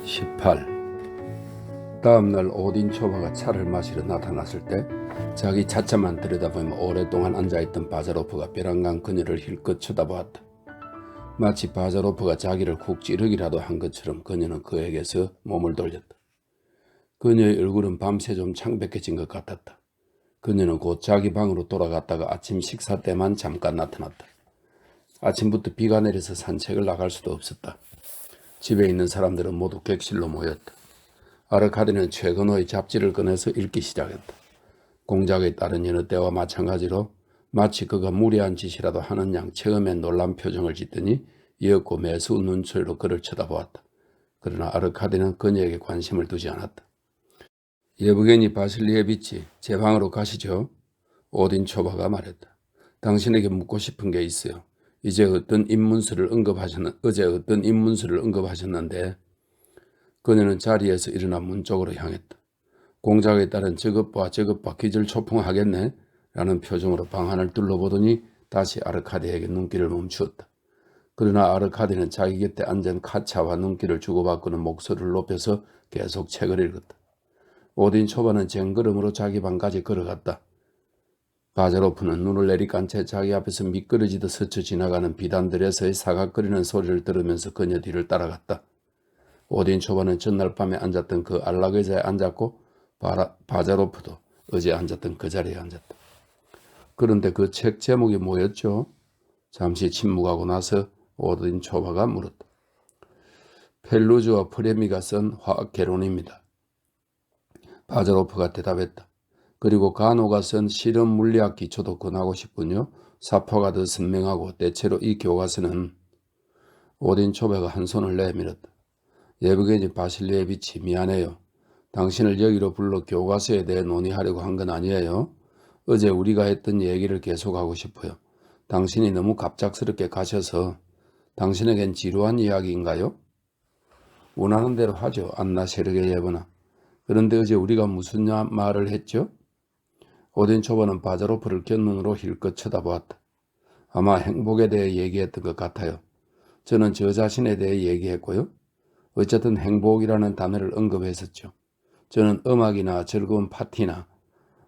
18. 다음날 오딘 초바가 차를 마시러 나타났을 때 자기 차차만 들여다보며 오랫동안 앉아있던 바자로프가 벼랑간 그녀를 힐끗 쳐다보았다. 마치 바자로프가 자기를 훅 찌르기라도 한 것처럼 그녀는 그에게서 몸을 돌렸다. 그녀의 얼굴은 밤새 좀 창백해진 것 같았다. 그녀는 곧 자기 방으로 돌아갔다가 아침 식사 때만 잠깐 나타났다. 아침부터 비가 내려서 산책을 나갈 수도 없었다. 집에 있는 사람들은 모두 객실로 모였다. 아르카디는 최근호의 잡지를 꺼내서 읽기 시작했다. 공작에 따른 여느 때와 마찬가지로 마치 그가 무리한 짓이라도 하는 양 처음엔 놀란 표정을 짓더니 이윽고 매수 눈초리로 그를 쳐다보았다. 그러나 아르카디는 그녀에게 관심을 두지 않았다. 예브게니 바실리에비치, 제 방으로 가시죠. 오딘 초바가 말했다. 당신에게 묻고 싶은 게 있어요. 어제 어떤 인문서를 언급하셨는데 그녀는 자리에서 일어나 문 쪽으로 향했다. 공작에 따른 저것봐 기절초풍하겠네 라는 표정으로 방안을 둘러보더니 다시 아르카디에게 눈길을 멈추었다. 그러나 아르카디는 자기 곁에 앉은 카차와 눈길을 주고받고는 목소리를 높여서 계속 책을 읽었다. 오딘 초바는 쟁걸음으로 자기 방까지 걸어갔다. 바자로프는 눈을 내리깐 채 자기 앞에서 미끄러지듯 스쳐 지나가는 비단들에서의 사각거리는 소리를 들으면서 그녀 뒤를 따라갔다. 오딘 초바는 전날 밤에 앉았던 그 안락 의자에 앉았고 바자로프도 어제 앉았던 그 자리에 앉았다. 그런데 그 책 제목이 뭐였죠? 잠시 침묵하고 나서 오딘 초바가 물었다. 펠루즈와 프레미가 쓴 화학 개론입니다. 바자로프가 대답했다. 그리고 가노가 쓴 실험 물리학 기초도 권하고 싶군요. 사포가 더 선명하고 대체로 이 교과서는 오딘 초바가 한 손을 내밀었다. 예브게니 바실리에비치, 미안해요. 당신을 여기로 불러 교과서에 대해 논의하려고 한 건 아니에요. 어제 우리가 했던 얘기를 계속하고 싶어요. 당신이 너무 갑작스럽게 가셔서 당신에겐 지루한 이야기인가요? 원하는 대로 하죠. 안나 세르게예브나. 그런데 어제 우리가 무슨 말을 했죠? 오딘 초바는 바자로프를 곁눈으로 힐끗 쳐다보았다. 아마 행복에 대해 얘기했던 것 같아요. 저는 저 자신에 대해 얘기했고요. 어쨌든 행복이라는 단어를 언급했었죠. 저는 음악이나 즐거운 파티나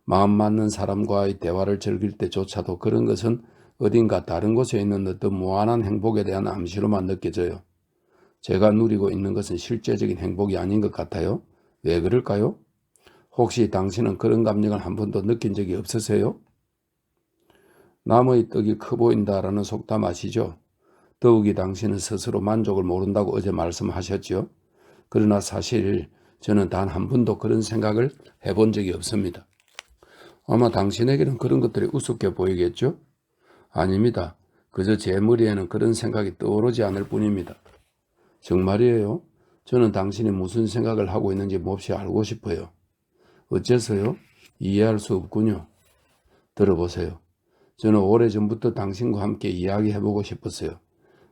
마음 맞는 사람과의 대화를 즐길 때조차도 그런 것은 어딘가 다른 곳에 있는 어떤 무한한 행복에 대한 암시로만 느껴져요. 제가 누리고 있는 것은 실제적인 행복이 아닌 것 같아요. 왜 그럴까요? 혹시 당신은 그런 감정을 한 번도 느낀 적이 없으세요? 나무의 떡이 커 보인다라는 속담 아시죠? 더욱이 당신은 스스로 만족을 모른다고 어제 말씀하셨죠. 그러나 사실 저는 단 한 번도 그런 생각을 해본 적이 없습니다. 아마 당신에게는 그런 것들이 우습게 보이겠죠? 아닙니다. 그저 제 머리에는 그런 생각이 떠오르지 않을 뿐입니다. 정말이에요? 저는 당신이 무슨 생각을 하고 있는지 몹시 알고 싶어요. 어째서요? 이해할 수 없군요. 들어보세요. 저는 오래전부터 당신과 함께 이야기해보고 싶었어요.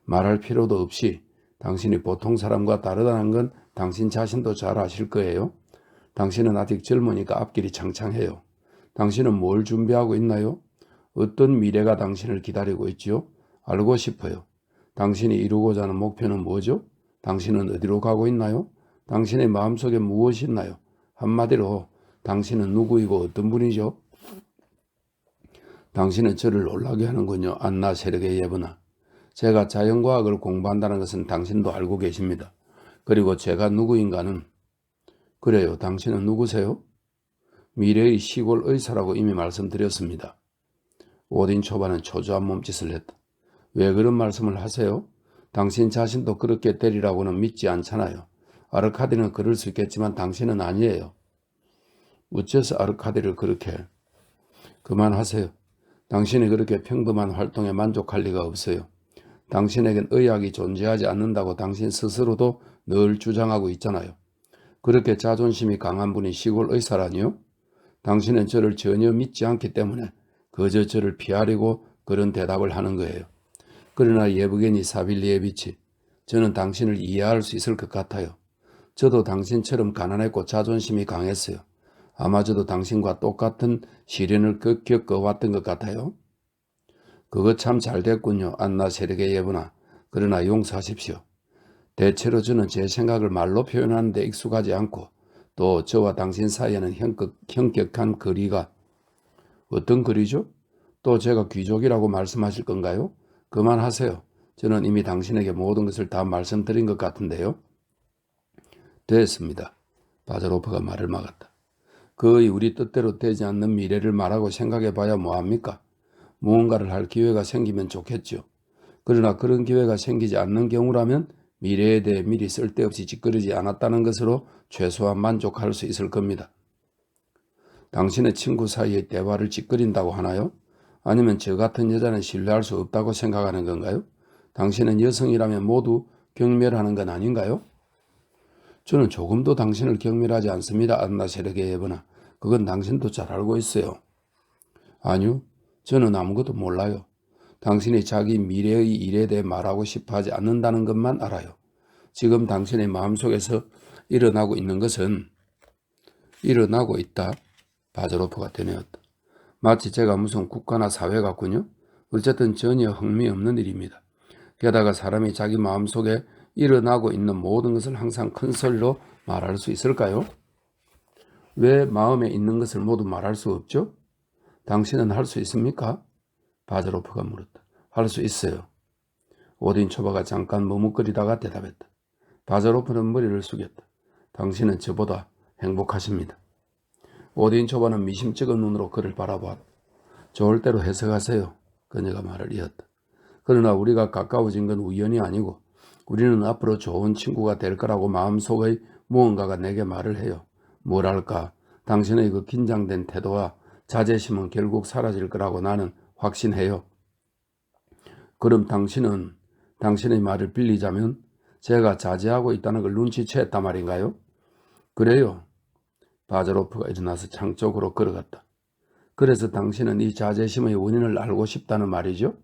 말할 필요도 없이 당신이 보통 사람과 다르다는 건 당신 자신도 잘 아실 거예요. 당신은 아직 젊으니까 앞길이 창창해요. 당신은 뭘 준비하고 있나요? 어떤 미래가 당신을 기다리고 있지요? 알고 싶어요. 당신이 이루고자 하는 목표는 뭐죠? 당신은 어디로 가고 있나요? 당신의 마음속에 무엇이 있나요? 한마디로 당신은 누구이고 어떤 분이죠? 당신은 저를 놀라게 하는군요. 안나 세르게예브나. 제가 자연과학을 공부한다는 것은 당신도 알고 계십니다. 그리고 제가 누구인가는 그래요. 당신은 누구세요? 미래의 시골 의사라고 이미 말씀드렸습니다. 오딘 초바는 초조한 몸짓을 했다. 왜 그런 말씀을 하세요? 당신 자신도 그렇게 되리라고는 믿지 않잖아요. 아르카디는 그럴 수 있겠지만 당신은 아니에요. 어째서 아르카디를 그렇게? 그만하세요. 당신이 그렇게 평범한 활동에 만족할 리가 없어요. 당신에겐 의학이 존재하지 않는다고 당신 스스로도 늘 주장하고 있잖아요. 그렇게 자존심이 강한 분이 시골 의사라니요? 당신은 저를 전혀 믿지 않기 때문에 그저 저를 피하려고 그런 대답을 하는 거예요. 그러나 예브게니 사빌리에비치, 저는 당신을 이해할 수 있을 것 같아요. 저도 당신처럼 가난했고 자존심이 강했어요. 아마 저도 당신과 똑같은 시련을 겪어왔던 것 같아요. 그거 참 잘 됐군요. 안나 세르게예브나. 그러나 용서하십시오. 대체로 저는 제 생각을 말로 표현하는 데 익숙하지 않고 또 저와 당신 사이에는 현격한 거리가 어떤 거리죠? 또 제가 귀족이라고 말씀하실 건가요? 그만하세요. 저는 이미 당신에게 모든 것을 다 말씀드린 것 같은데요. 됐습니다. 바자로프가 말을 막았다. 거의 우리 뜻대로 되지 않는 미래를 말하고 생각해봐야 뭐합니까? 무언가를 할 기회가 생기면 좋겠죠. 그러나 그런 기회가 생기지 않는 경우라면 미래에 대해 미리 쓸데없이 짓거리지 않았다는 것으로 최소한 만족할 수 있을 겁니다. 당신의 친구 사이의 대화를 짓거린다고 하나요? 아니면 저 같은 여자는 신뢰할 수 없다고 생각하는 건가요? 당신은 여성이라면 모두 경멸하는 건 아닌가요? 저는 조금도 당신을 경멸하지 않습니다. 안나 세르게예브나. 그건 당신도 잘 알고 있어요. 아니요. 저는 아무것도 몰라요. 당신이 자기 미래의 일에 대해 말하고 싶어 하지 않는다는 것만 알아요. 지금 당신의 마음속에서 일어나고 있는 것은 일어나고 있다. 바자로프가 되뇌었다. 마치 제가 무슨 국가나 사회 같군요. 어쨌든 전혀 흥미없는 일입니다. 게다가 사람이 자기 마음속에 일어나고 있는 모든 것을 항상 큰 소리로 말할 수 있을까요? 왜 마음에 있는 것을 모두 말할 수 없죠? 당신은 할 수 있습니까? 바자로프가 물었다. 할 수 있어요. 오딘 초바가 잠깐 머뭇거리다가 대답했다. 바자로프는 머리를 숙였다. 당신은 저보다 행복하십니다. 오딘 초바는 미심쩍은 눈으로 그를 바라보았다. 좋을 대로 해석하세요. 그녀가 말을 이었다. 그러나 우리가 가까워진 건 우연이 아니고 우리는 앞으로 좋은 친구가 될 거라고 마음속의 무언가가 내게 말을 해요. 뭐랄까, 당신의 그 긴장된 태도와 자제심은 결국 사라질 거라고 나는 확신해요. 그럼 당신은 당신의 말을 빌리자면 제가 자제하고 있다는 걸 눈치챘단 말인가요? 그래요. 바자로프가 일어나서 창 쪽으로 걸어갔다. 그래서 당신은 이 자제심의 원인을 알고 싶다는 말이죠?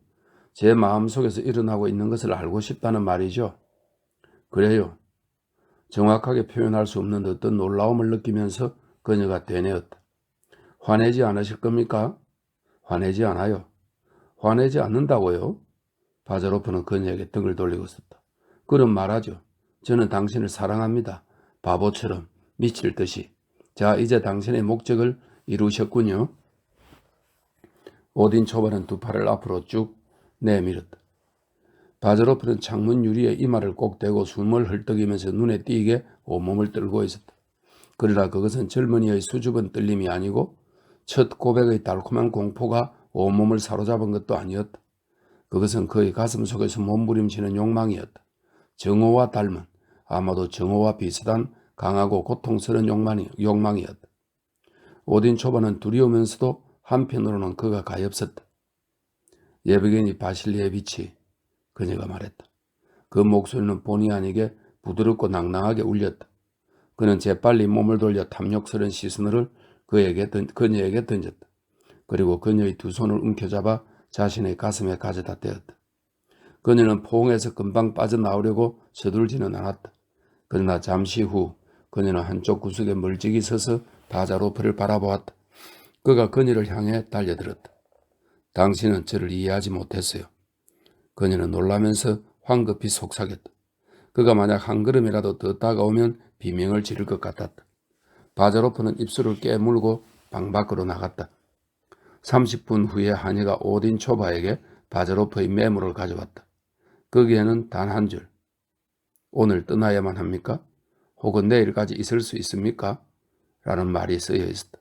제 마음속에서 일어나고 있는 것을 알고 싶다는 말이죠? 그래요. 정확하게 표현할 수 없는 어떤 놀라움을 느끼면서 그녀가 되뇌었다. 화내지 않으실 겁니까? 화내지 않아요. 화내지 않는다고요? 바자로프는 그녀에게 등을 돌리고 있었다. 그럼 말하죠. 저는 당신을 사랑합니다. 바보처럼 미칠 듯이. 자, 이제 당신의 목적을 이루셨군요. 오딘 초반은 두 팔을 앞으로 쭉 내밀었다. 바자로프는 창문 유리에 이마를 꼭 대고 숨을 헐떡이면서 눈에 띄게 온몸을 떨고 있었다. 그러나 그것은 젊은이의 수줍은 떨림이 아니고 첫 고백의 달콤한 공포가 온몸을 사로잡은 것도 아니었다. 그것은 그의 가슴 속에서 몸부림치는 욕망이었다. 정오와 닮은, 아마도 정오와 비슷한 강하고 고통스러운 욕망이었다. 오딘 초반은 두려우면서도 한편으로는 그가 가엾었다. 예브게니 바실리에비치, 그녀가 말했다. 그 목소리는 본의 아니게 부드럽고 낭낭하게 울렸다. 그는 재빨리 몸을 돌려 탐욕스러운 시선을 그녀에게 던졌다. 그리고 그녀의 두 손을 움켜잡아 자신의 가슴에 가져다 대었다. 그녀는 포옹에서 금방 빠져나오려고 서둘지는 않았다. 그러나 잠시 후 그녀는 한쪽 구석에 멀찍이 서서 바자로프를 바라보았다. 그가 그녀를 향해 달려들었다. 당신은 저를 이해하지 못했어요. 그녀는 놀라면서 황급히 속삭였다. 그가 만약 한 걸음이라도 더 다가오면 비명을 지를 것 같았다. 바자로프는 입술을 깨물고 방 밖으로 나갔다. 30분 후에 하녀가 오딘 초바에게 바자로프의 메모를 가져왔다. 거기에는 단 한 줄. 오늘 떠나야만 합니까? 혹은 내일까지 있을 수 있습니까? 라는 말이 쓰여 있었다.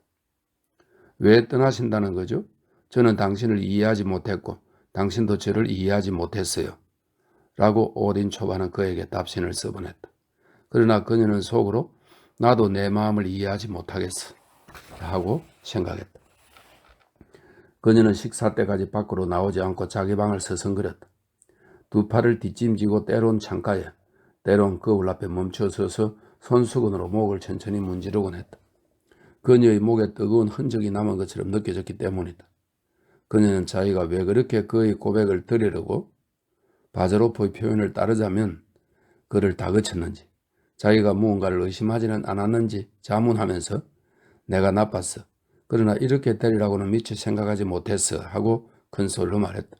왜 떠나신다는 거죠? 저는 당신을 이해하지 못했고 당신도 저를 이해하지 못했어요. 라고 오딘 초바는 그에게 답신을 써보냈다. 그러나 그녀는 속으로 나도 내 마음을 이해하지 못하겠어 하고 생각했다. 그녀는 식사 때까지 밖으로 나오지 않고 자기 방을 서성거렸다. 두 팔을 뒷짐지고 때론 창가에 때론 거울 앞에 멈춰서서 손수건으로 목을 천천히 문지르곤 했다. 그녀의 목에 뜨거운 흔적이 남은 것처럼 느껴졌기 때문이다. 그녀는 자기가 왜 그렇게 그의 고백을 들으려고 바자로프의 표현을 따르자면 그를 다그쳤는지 자기가 무언가를 의심하지는 않았는지 자문하면서 내가 나빴어. 그러나 이렇게 되리라고는 미처 생각하지 못했어 하고 큰 소리로 말했다.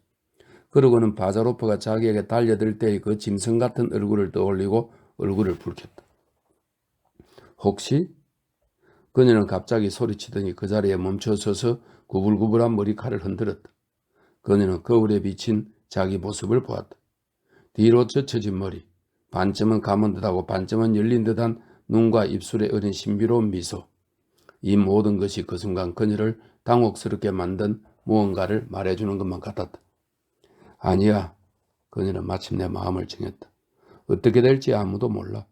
그러고는 바자로프가 자기에게 달려들 때의 그 짐승 같은 얼굴을 떠올리고 얼굴을 붉혔다. 혹시? 그녀는 갑자기 소리치더니 그 자리에 멈춰서서 구불구불한 머리칼을 흔들었다. 그녀는 거울에 비친 자기 모습을 보았다. 뒤로 젖혀진 머리, 반쯤은 감은 듯하고 반쯤은 열린 듯한 눈과 입술에 어린 신비로운 미소. 이 모든 것이 그 순간 그녀를 당혹스럽게 만든 무언가를 말해주는 것만 같았다. 아니야. 그녀는 마침내 마음을 정했다. 어떻게 될지 아무도 몰라.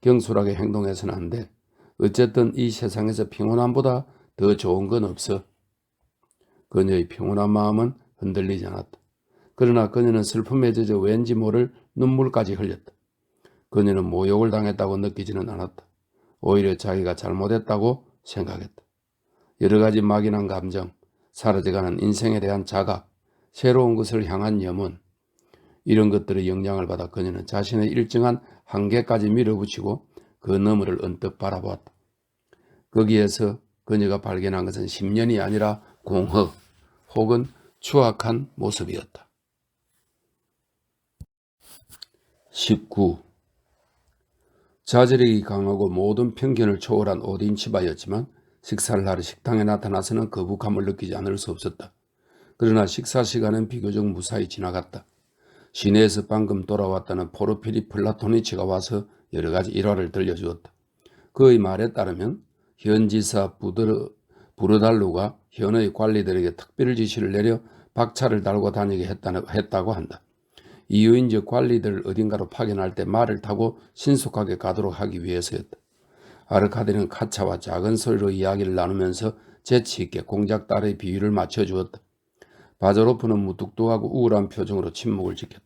경솔하게 행동해서는 안 돼. 어쨌든 이 세상에서 평온함보다 더 좋은 건 없어. 그녀의 평온한 마음은 흔들리지 않았다. 그러나 그녀는 슬픔에 젖어 왠지 모를 눈물까지 흘렸다. 그녀는 모욕을 당했다고 느끼지는 않았다. 오히려 자기가 잘못했다고 생각했다. 여러 가지 막연한 감정, 사라져가는 인생에 대한 자각, 새로운 것을 향한 염원, 이런 것들의 영향을 받아 그녀는 자신의 일정한 한계까지 밀어붙이고 그 너머를 언뜻 바라보았다. 거기에서 그녀가 발견한 것은 10년이 아니라 공허 혹은 추악한 모습이었다. 19. 자제력이 강하고 모든 편견을 초월한 오딘 치바였지만 식사를 하러 식당에 나타나서는 거북함을 느끼지 않을 수 없었다. 그러나 식사 시간은 비교적 무사히 지나갔다. 시내에서 방금 돌아왔다는 포르피리 플라토니치가 와서 여러 가지 일화를 들려주었다. 그의 말에 따르면 현지사 부르달루가 현의 관리들에게 특별 지시를 내려 박차를 달고 다니게 했다고 한다. 이유인 즉 관리들을 어딘가로 파견할 때 말을 타고 신속하게 가도록 하기 위해서였다. 아르카디는 카차와 작은 소리로 이야기를 나누면서 재치있게 공작 딸의 비유를 맞춰주었다. 바자로프는 무뚝뚝하고 우울한 표정으로 침묵을 지켰다.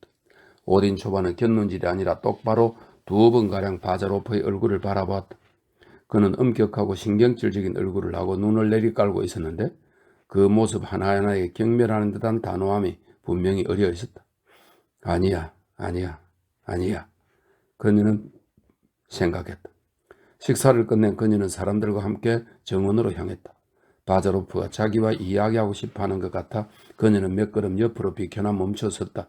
오딘 초반은 곁눈질이 아니라 똑바로 2번가량 바자로프의 얼굴을 바라보았다. 그는 엄격하고 신경질적인 얼굴을 하고 눈을 내리깔고 있었는데 그 모습 하나하나에 경멸하는 듯한 단호함이 분명히 어려 있었다. 아니야, 아니야, 아니야. 그녀는 생각했다. 식사를 끝낸 그녀는 사람들과 함께 정원으로 향했다. 바자로프가 자기와 이야기하고 싶어하는 것 같아 그녀는 몇 걸음 옆으로 비켜나 멈춰섰다.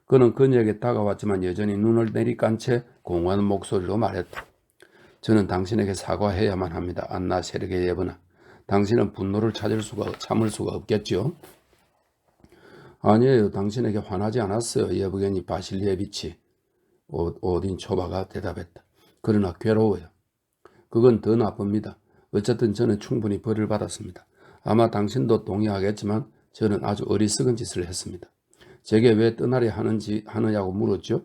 그는 그녀에게 다가왔지만 여전히 눈을 내리깐 채 공허한 목소리로 말했다. 저는 당신에게 사과해야만 합니다. 안나 세르게예브나. 당신은 분노를 참을 수가 없겠죠? 아니에요. 당신에게 화나지 않았어요. 예브게니 바실리에비치. 오딘 초바가 대답했다. 그러나 괴로워요. 그건 더 나쁩니다. 어쨌든 저는 충분히 벌을 받았습니다. 아마 당신도 동의하겠지만 저는 아주 어리석은 짓을 했습니다. 제게 왜 떠나려 하느냐고 물었죠.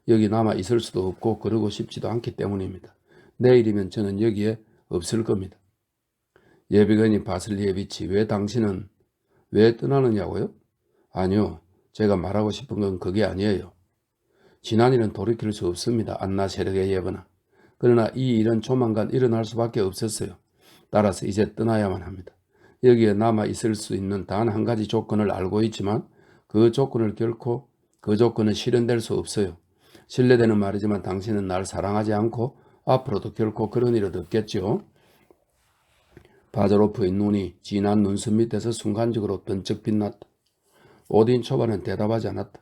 여기 남아 있을 수도 없고 그러고 싶지도 않기 때문입니다. 내일이면 저는 여기에 없을 겁니다. 예비건이 바슬리에비치, 당신은 왜 떠나느냐고요? 아니요. 제가 말하고 싶은 건 그게 아니에요. 지난 일은 돌이킬 수 없습니다. 안나 세르게예브나. 그러나 이 일은 조만간 일어날 수밖에 없었어요. 따라서 이제 떠나야만 합니다. 여기에 남아 있을 수 있는 단 한 가지 조건을 알고 있지만 그 조건은 실현될 수 없어요. 신뢰되는 말이지만 당신은 날 사랑하지 않고 앞으로도 결코 그런 일은 없겠죠. 바자로프의 눈이 진한 눈썹 밑에서 순간적으로 번쩍 빛났다. 오딘 초반은 대답하지 않았다.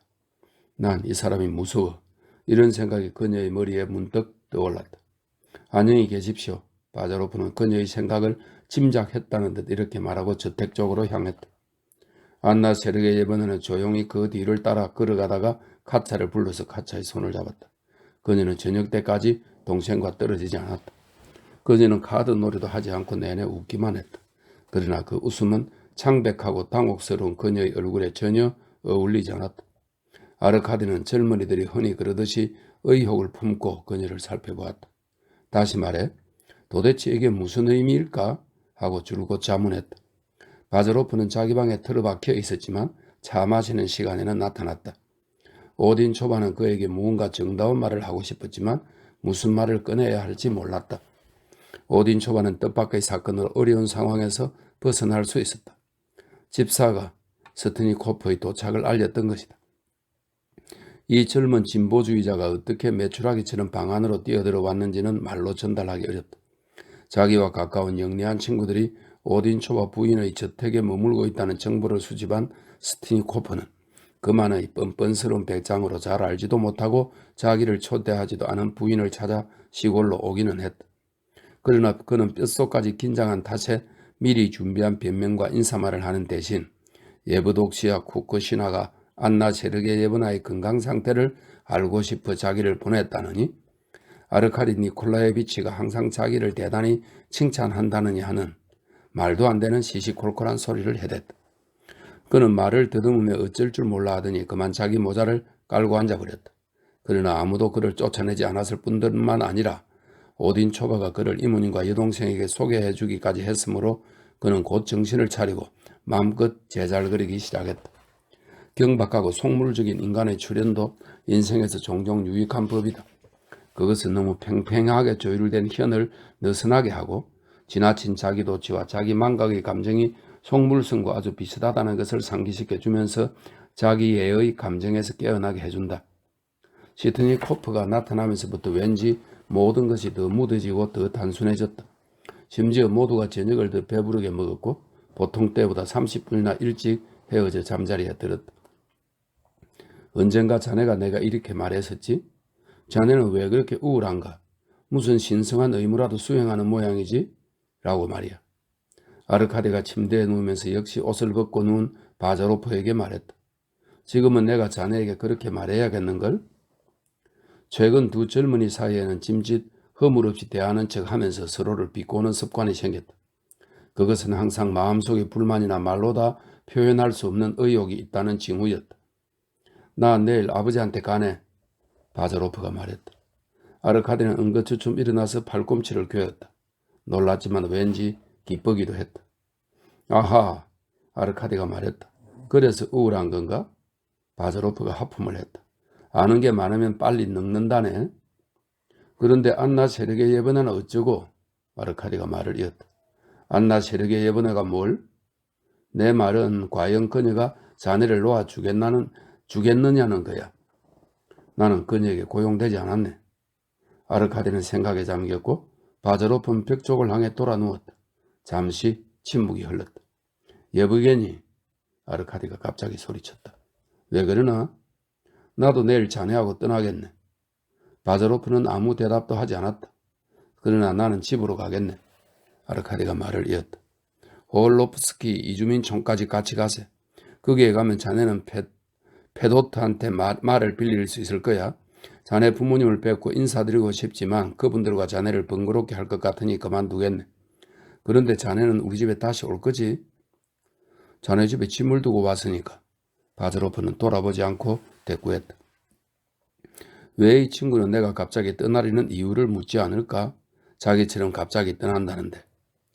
난 이 사람이 무서워. 이런 생각이 그녀의 머리에 문득 떠올랐다. 안녕히 계십시오. 바자로프는 그녀의 생각을 짐작했다는 듯 이렇게 말하고 저택 쪽으로 향했다. 안나 세르게예브나는 조용히 그 뒤를 따라 걸어가다가 카차를 불러서 카차의 손을 잡았다. 그녀는 저녁 때까지 동생과 떨어지지 않았다. 그녀는 카드 놀이도 하지 않고 내내 웃기만 했다. 그러나 그 웃음은 창백하고 당혹스러운 그녀의 얼굴에 전혀 어울리지 않았다. 아르카디는 젊은이들이 흔히 그러듯이 의혹을 품고 그녀를 살펴보았다. 다시 말해 도대체 이게 무슨 의미일까? 하고 줄곧 자문했다. 바자로프는 자기 방에 틀어박혀 있었지만 차 마시는 시간에는 나타났다. 오딘 초반은 그에게 무언가 정다운 말을 하고 싶었지만 무슨 말을 꺼내야 할지 몰랐다. 오딘 초반은 뜻밖의 사건으로 어려운 상황에서 벗어날 수 있었다. 집사가 스트니코프의 도착을 알렸던 것이다. 이 젊은 진보주의자가 어떻게 매출하기처럼 방 안으로 뛰어들어 왔는지는 말로 전달하기 어렵다. 자기와 가까운 영리한 친구들이 오딘 초바 부인의 저택에 머물고 있다는 정보를 수집한 스트니코프는 그만의 뻔뻔스러운 배짱으로 잘 알지도 못하고 자기를 초대하지도 않은 부인을 찾아 시골로 오기는 했다. 그러나 그는 뼛속까지 긴장한 탓에 미리 준비한 변명과 인사말을 하는 대신 예브독시와 쿠크시나가 안나 세르게 예브나의 건강 상태를 알고 싶어 자기를 보냈다느니 아르카디 니콜라예비치가 항상 자기를 대단히 칭찬한다느니 하는 말도 안 되는 시시콜콜한 소리를 해댔다. 그는 말을 더듬으며 어쩔 줄 몰라 하더니 그만 자기 모자를 깔고 앉아버렸다. 그러나 아무도 그를 쫓아내지 않았을 뿐만 아니라 오딘 초바가 그를 이모님과 여동생에게 소개해주기까지 했으므로 그는 곧 정신을 차리고 마음껏 제잘거리기 시작했다. 경박하고 속물적인 인간의 출현도 인생에서 종종 유익한 법이다. 그것은 너무 팽팽하게 조율된 현을 느슨하게 하고 지나친 자기도취와 자기 망각의 감정이 속물성과 아주 비슷하다는 것을 상기시켜주면서 자기애의 감정에서 깨어나게 해준다. 시드니 코프가 나타나면서부터 왠지 모든 것이 더 무뎌지고 더 단순해졌다. 심지어 모두가 저녁을 더 배부르게 먹었고 보통 때보다 30분이나 일찍 헤어져 잠자리에 들었다. 언젠가 자네가 내가 이렇게 말했었지? 자네는 왜 그렇게 우울한가? 무슨 신성한 의무라도 수행하는 모양이지? 라고 말이야. 아르카디가 침대에 누우면서 역시 옷을 벗고 누운 바자로프에게 말했다. 지금은 내가 자네에게 그렇게 말해야겠는걸? 최근 두 젊은이 사이에는 짐짓 허물없이 대하는 척 하면서 서로를 비꼬는 습관이 생겼다. 그것은 항상 마음속의 불만이나 말로 다 표현할 수 없는 의욕이 있다는 징후였다. 나 내일 아버지한테 가네. 바자로프가 말했다. 아르카디는 은거추춤 일어나서 팔꿈치를 꿰었다. 놀랐지만 왠지 기쁘기도 했다. 아하, 아르카디가 말했다. 그래서 우울한 건가? 바자로프가 하품을 했다. 아는 게 많으면 빨리 늙는다네. 그런데 안나 세르게 예번에는 어쩌고? 아르카디가 말을 이었다. 안나 세르게 예번에가 뭘? 내 말은 과연 그녀가 자네를 놓아 주겠느냐는 거야. 나는 그녀에게 고용되지 않았네. 아르카디는 생각에 잠겼고 바자로프는 벽 쪽을 향해 돌아 누웠다. 잠시 침묵이 흘렀다. 여보게니? 아르카디가 갑자기 소리쳤다. 왜 그러나? 나도 내일 자네하고 떠나겠네. 바자로프는 아무 대답도 하지 않았다. 그러나 나는 집으로 가겠네. 아르카디가 말을 이었다. 홀로프스키 이주민촌까지 같이 가세. 거기에 가면 자네는 페도트한테 말을 빌릴 수 있을 거야. 자네 부모님을 뵙고 인사드리고 싶지만 그분들과 자네를 번거롭게 할 것 같으니 그만두겠네. 그런데 자네는 우리 집에 다시 올 거지? 자네 집에 짐을 두고 왔으니까. 바자로프는 돌아보지 않고 대꾸했다. 왜 이 친구는 내가 갑자기 떠나려는 이유를 묻지 않을까? 자기처럼 갑자기 떠난다는데.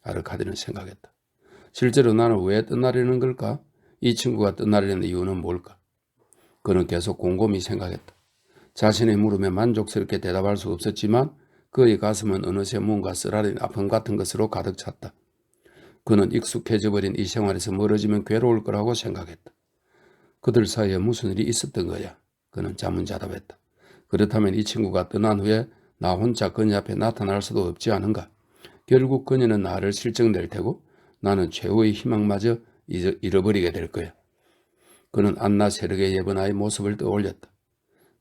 아르카디는 생각했다. 실제로 나는 왜 떠나려는 걸까? 이 친구가 떠나려는 이유는 뭘까? 그는 계속 곰곰이 생각했다. 자신의 물음에 만족스럽게 대답할 수 없었지만 그의 가슴은 어느새 뭔가 쓰라린 아픔 같은 것으로 가득 찼다. 그는 익숙해져 버린 이 생활에서 멀어지면 괴로울 거라고 생각했다. 그들 사이에 무슨 일이 있었던 거야? 그는 자문자답했다. 그렇다면 이 친구가 떠난 후에 나 혼자 그녀 앞에 나타날 수도 없지 않은가? 결국 그녀는 나를 실증낼 테고 나는 최후의 희망마저 잃어버리게 될 거야. 그는 안나 세르게 예번아의 모습을 떠올렸다.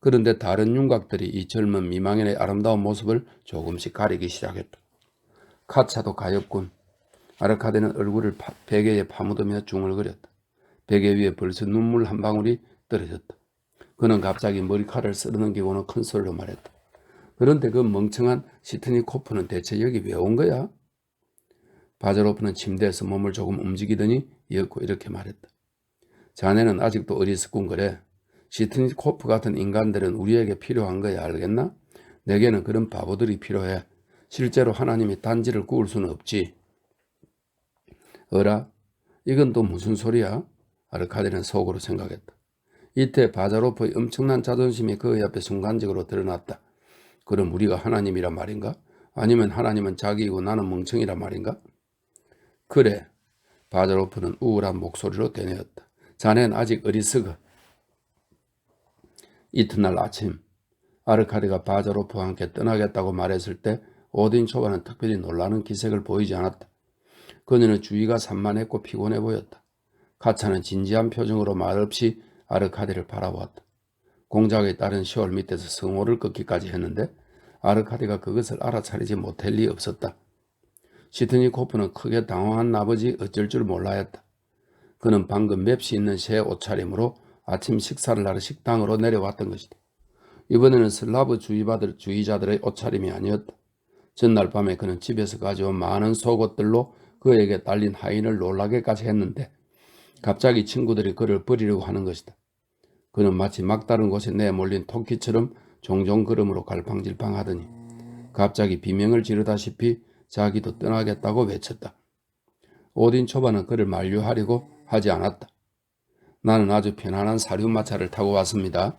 그런데 다른 윤곽들이 이 젊은 미망인의 아름다운 모습을 조금씩 가리기 시작했다. 카차도 가엾군. 아르카디는 얼굴을 베개에 파묻으며 중얼거렸다. 베개 위에 벌써 눈물 한 방울이 떨어졌다. 그는 갑자기 머리칼을 쓸어넘기고는 큰 소리로 말했다. 그런데 그 멍청한 시트니 코프는 대체 여기 왜 온 거야? 바자로프는 침대에서 몸을 조금 움직이더니 이었고 이렇게 말했다. 자네는 아직도 어리석군 그래. 시트니 코프 같은 인간들은 우리에게 필요한 거야, 알겠나? 내게는 그런 바보들이 필요해. 실제로 하나님이 단지를 구울 수는 없지. 어라? 이건 또 무슨 소리야? 아르카디는 속으로 생각했다. 이때 바자로프의 엄청난 자존심이 그 옆에 순간적으로 드러났다. 그럼 우리가 하나님이란 말인가? 아니면 하나님은 자기이고 나는 멍청이란 말인가? 그래. 바자로프는 우울한 목소리로 대뇌었다. 자넨 아직 어리석어. 이튿날 아침 아르카디가 바자로프와 함께 떠나겠다고 말했을 때 오딘 초바는 특별히 놀라는 기색을 보이지 않았다. 그녀는 주위가 산만했고 피곤해 보였다. 카차는 진지한 표정으로 말없이 아르카디를 바라보았다. 공작에 따른 시월 밑에서 성호를 끊기까지 했는데 아르카디가 그것을 알아차리지 못할 리 없었다. 시트니코프는 크게 당황한 나머지 어쩔 줄 몰라 했다. 그는 방금 맵시 있는 새 옷차림으로 아침 식사를 하러 식당으로 내려왔던 것이다. 이번에는 슬라브 주의자들의 옷차림이 아니었다. 전날 밤에 그는 집에서 가져온 많은 속옷들로 그에게 딸린 하인을 놀라게까지 했는데 갑자기 친구들이 그를 버리려고 하는 것이다. 그는 마치 막다른 곳에 내몰린 토끼처럼 종종 걸음으로 갈팡질팡하더니 갑자기 비명을 지르다시피 자기도 떠나겠다고 외쳤다. 오딘 초반은 그를 만류하려고 하지 않았다. 나는 아주 편안한 사륜마차를 타고 왔습니다.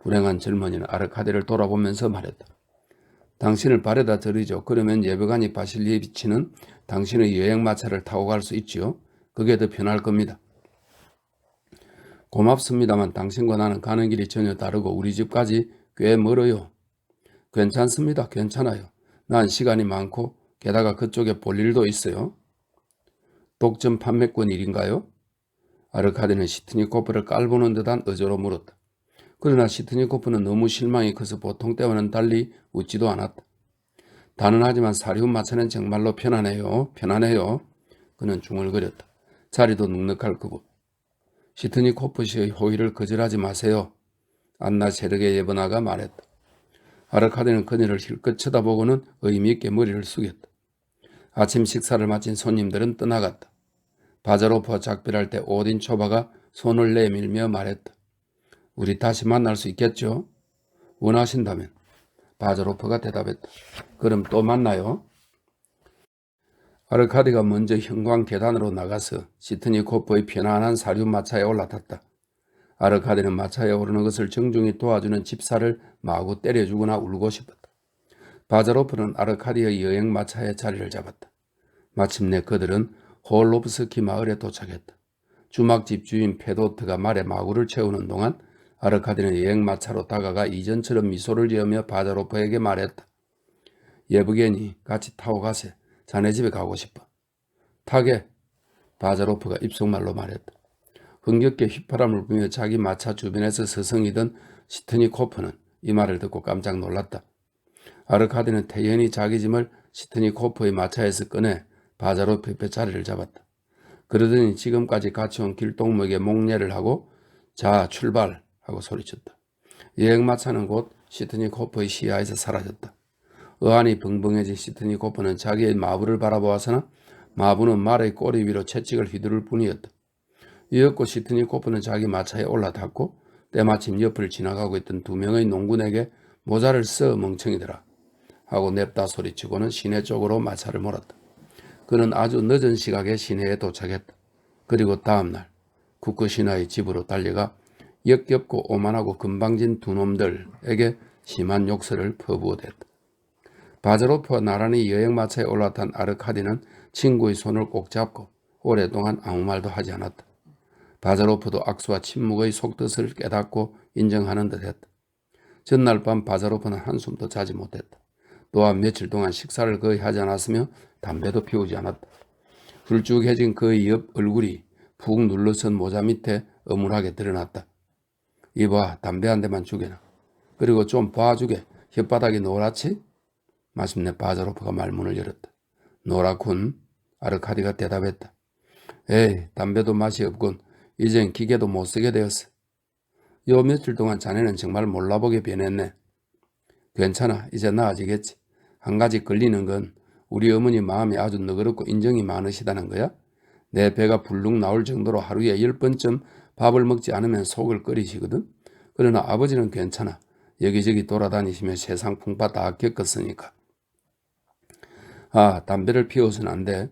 불행한 젊은이는 아르카디를 돌아보면서 말했다. 당신을 바래다 드리죠. 그러면 예배관이 바실리비치는 당신의 여행마차를 타고 갈 수 있지요. 그게 더 편할 겁니다. 고맙습니다만 당신과 나는 가는 길이 전혀 다르고 우리 집까지 꽤 멀어요. 괜찮습니다. 괜찮아요. 난 시간이 많고 게다가 그쪽에 볼 일도 있어요. 독점 판매권 일인가요? 아르카디는 시트니코프를 깔보는 듯한 어조로 물었다. 그러나 시트니코프는 너무 실망이 커서 보통 때와는 달리 웃지도 않았다. 단언하지만 사리움마차는 정말로 편안해요. 편안해요. 그는 중얼거렸다. 자리도 눅눅할 거고. 시트니코프 씨의 호의를 거절하지 마세요. 안나 세르게 예번아가 말했다. 아르카디는 그녀를 힐끗 쳐다보고는 의미있게 머리를 숙였다. 아침 식사를 마친 손님들은 떠나갔다. 바자로프와 작별할 때 오딘 초바가 손을 내밀며 말했다. 우리 다시 만날 수 있겠죠? 원하신다면. 바자로프가 대답했다. 그럼 또 만나요. 아르카디가 먼저 형광 계단으로 나가서 시트니코프의 편안한 사륜마차에 올라탔다. 아르카디는 마차에 오르는 것을 정중히 도와주는 집사를 마구 때려주거나 울고 싶었다. 바자로프는 아르카디의 여행마차에 자리를 잡았다. 마침내 그들은 홀롭스키 마을에 도착했다. 주막집 주인 페도트가 말에 마구를 채우는 동안 아르카디는 여행마차로 다가가 이전처럼 미소를 지으며 바자로프에게 말했다. 예브게니 같이 타고 가세. 자네 집에 가고 싶어. 타게. 바자로프가 입속말로 말했다. 흥겹게 휘파람을 불며 자기 마차 주변에서 서성이던 시트니코프는 이 말을 듣고 깜짝 놀랐다. 아르카디는 태연히 자기 짐을 시트니코프의 마차에서 꺼내 바자로프 옆에 자리를 잡았다. 그러더니 지금까지 같이 온 길동무에게 목례를 하고 자 출발 하고 소리쳤다. 여행마차는 곧 시트니코프의 시야에서 사라졌다. 어안이 벙벙해진 시트니코프는 자기의 마부를 바라보아서나 마부는 말의 꼬리 위로 채찍을 휘두를 뿐이었다. 이윽고 시트니코프는 자기 마차에 올라탔고 때마침 옆을 지나가고 있던 두 명의 농군에게 모자를 써 멍청이들아 하고 냅다 소리치고는 시내 쪽으로 마차를 몰았다. 그는 아주 늦은 시각에 시내에 도착했다. 그리고 다음날 쿠쿠시나의 집으로 달려가 역겹고 오만하고 금방진 두 놈들에게 심한 욕설을 퍼부어댔다. 바자로프와 나란히 여행마차에 올라탄 아르카디는 친구의 손을 꼭 잡고 오랫동안 아무 말도 하지 않았다. 바자로프도 악수와 침묵의 속뜻을 깨닫고 인정하는 듯했다. 전날 밤 바자로프는 한숨도 자지 못했다. 또한 며칠 동안 식사를 거의 하지 않았으며 담배도 피우지 않았다. 훌쭉해진 그의 옆 얼굴이 푹 눌러선 모자 밑에 어물하게 드러났다. 이봐, 담배 한 대만 주게나. 그리고 좀 봐주게. 혓바닥이 노랗지? 마침내 바자로프가 말문을 열었다. 노랗군. 아르카디가 대답했다. 에이, 담배도 맛이 없군. 이젠 기계도 못 쓰게 되었어. 요 며칠 동안 자네는 정말 몰라보게 변했네. 괜찮아. 이제 나아지겠지. 한 가지 걸리는 건 우리 어머니 마음이 아주 너그럽고 인정이 많으시다는 거야. 내 배가 불룩 나올 정도로 하루에 10번쯤 밥을 먹지 않으면 속을 끓이시거든. 그러나 아버지는 괜찮아. 여기저기 돌아다니시며 세상 풍파 다 겪었으니까. 아, 담배를 피워서는 안 돼.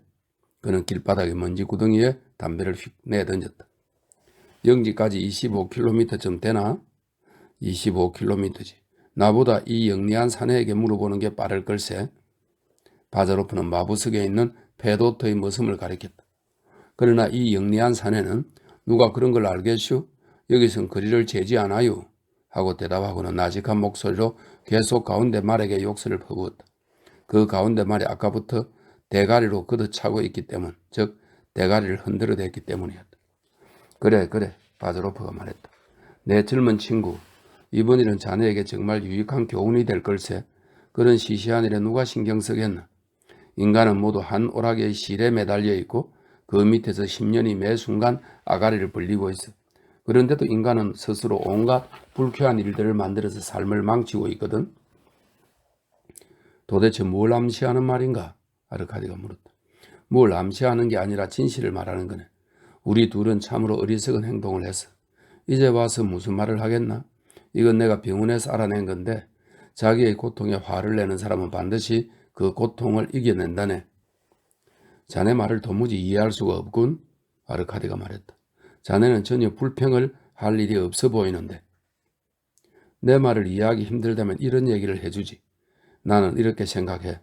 그는 길바닥에 먼지 구덩이에 담배를 휙 내던졌다. 영지까지 25km쯤 되나? 25km지. 나보다 이 영리한 사내에게 물어보는 게 빠를 걸세. 바자로프는 마부석에 있는 페도트의 머슴을 가리켰다. 그러나 이 영리한 사내는 누가 그런 걸 알겠슈? 여기선 거리를 재지 않아요. 하고 대답하고는 나직한 목소리로 계속 가운데 말에게 욕설을 퍼부었다. 그 가운데 말이 아까부터 대가리로 걷어차고 있기 때문, 즉 대가리를 흔들어댔기 때문이었다. 그래, 바자로프가 말했다. 내 젊은 친구, 이번 일은 자네에게 정말 유익한 교훈이 될 걸세. 그런 시시한 일에 누가 신경 쓰겠나. 인간은 모두 한 오락의 실에 매달려 있고 그 밑에서 10년이 매 순간 아가리를 벌리고 있어. 그런데도 인간은 스스로 온갖 불쾌한 일들을 만들어서 삶을 망치고 있거든. 도대체 뭘 암시하는 말인가? 아르카디가 물었다. 뭘 암시하는 게 아니라 진실을 말하는 거네. 우리 둘은 참으로 어리석은 행동을 했어. 이제 와서 무슨 말을 하겠나? 이건 내가 병원에서 알아낸 건데 자기의 고통에 화를 내는 사람은 반드시 그 고통을 이겨낸다네. 자네 말을 도무지 이해할 수가 없군. 아르카디가 말했다. 자네는 전혀 불평을 할 일이 없어 보이는데. 내 말을 이해하기 힘들다면 이런 얘기를 해주지. 나는 이렇게 생각해.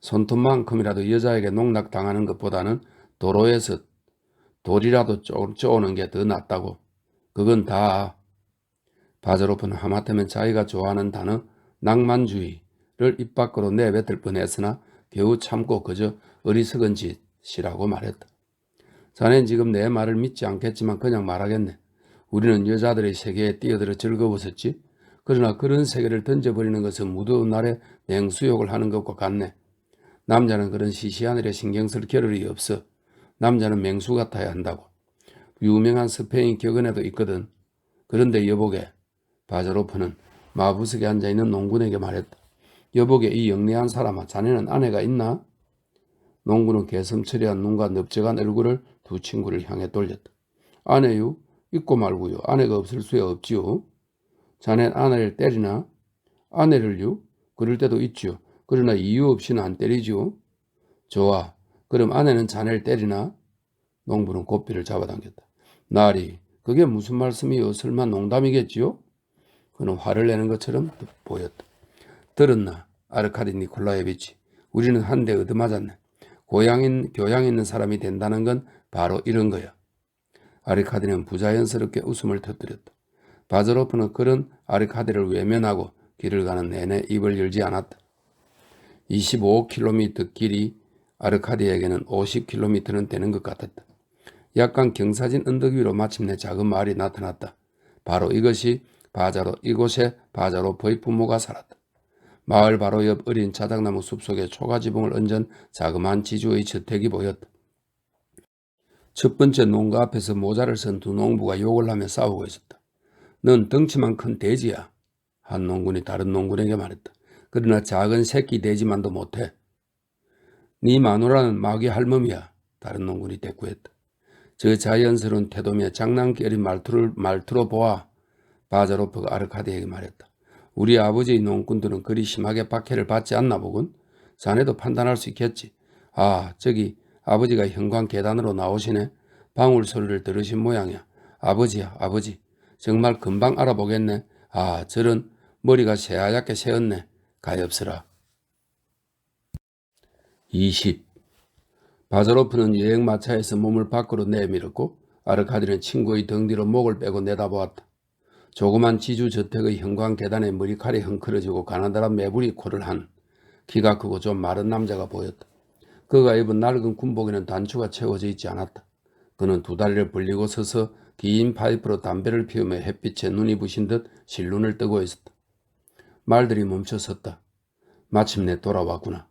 손톱만큼이라도 여자에게 농락당하는 것보다는 도로에서 돌이라도 쪼는 게 더 낫다고. 그건 다. 바자로프는 하마터면 자기가 좋아하는 단어 낭만주의를 입 밖으로 내뱉을 뻔했으나 겨우 참고 그저 어리석은 짓이라고 말했다. 자넨 지금 내 말을 믿지 않겠지만 그냥 말하겠네. 우리는 여자들의 세계에 뛰어들어 즐거웠었지. 그러나 그런 세계를 던져버리는 것은 무더운 날에 냉수욕을 하는 것과 같네. 남자는 그런 시시한 일에 신경 쓸 겨를이 없어. 남자는 맹수 같아야 한다고. 유명한 스페인 격언에도 있거든. 그런데 여보게, 바자로프는 마부석에 앉아있는 농군에게 말했다. 여보게, 이 영리한 사람아, 자네는 아내가 있나? 농군은 개슴처리한 눈과 넓적한 얼굴을 두 친구를 향해 돌렸다. 아내요? 있고 말고요. 아내가 없을 수야 없지요. 자넨 아내를 때리나? 아내를요? 그럴 때도 있지요. 그러나 이유 없이는 안 때리지요. 좋아. 그럼 아내는 자네를 때리나? 농부는 고삐를 잡아당겼다. 나리, 그게 무슨 말씀이요? 설마 농담이겠지요? 그는 화를 내는 것처럼 보였다. 들었나? 아르카디 니콜라예비치. 우리는 한대 얻어맞았네. 교양 있는 사람이 된다는 건 바로 이런 거야. 아르카디는 부자연스럽게 웃음을 터뜨렸다. 바자로프는 그런 아르카디를 외면하고 길을 가는 내내 입을 열지 않았다. 25km 길이 아르카디에게는 50km는 되는 것 같았다. 약간 경사진 언덕 위로 마침내 작은 마을이 나타났다. 바로 이곳에 바자로프의 부모가 살았다. 마을 바로 옆 어린 자작나무 숲속에 초가지붕을 얹은 자그마한 지주의 저택이 보였다. 첫 번째 농가 앞에서 모자를 쓴 두 농부가 욕을 하며 싸우고 있었다. 넌 덩치만 큰 돼지야. 한 농군이 다른 농군에게 말했다. 그러나 작은 새끼 돼지만도 못해. 네 마누라는 마귀 할멈이야. 다른 농군이 대꾸했다. 저 자연스러운 태도며 장난기 어린 말투로 보아. 바자로프가 아르카디에게 말했다. 우리 아버지의 농꾼들은 그리 심하게 박해를 받지 않나 보군. 자네도 판단할 수 있겠지. 아, 저기 아버지가 현관 계단으로 나오시네. 방울 소리를 들으신 모양이야. 아버지야, 아버지. 정말 금방 알아보겠네. 아, 저런 머리가 새하얗게 새었네. 가엾으라. 20. 바자로프는 여행마차에서 몸을 밖으로 내밀었고 아르카디는 친구의 등 뒤로 목을 빼고 내다보았다. 조그만 지주 저택의 현관 계단에 머리칼이 헝클어지고 가나다란 매부리 코를 한 키가 크고 좀 마른 남자가 보였다. 그가 입은 낡은 군복에는 단추가 채워져 있지 않았다. 그는 두 다리를 벌리고 서서 긴 파이프로 담배를 피우며 햇빛에 눈이 부신 듯 실눈을 뜨고 있었다. 말들이 멈춰섰다. 마침내 돌아왔구나.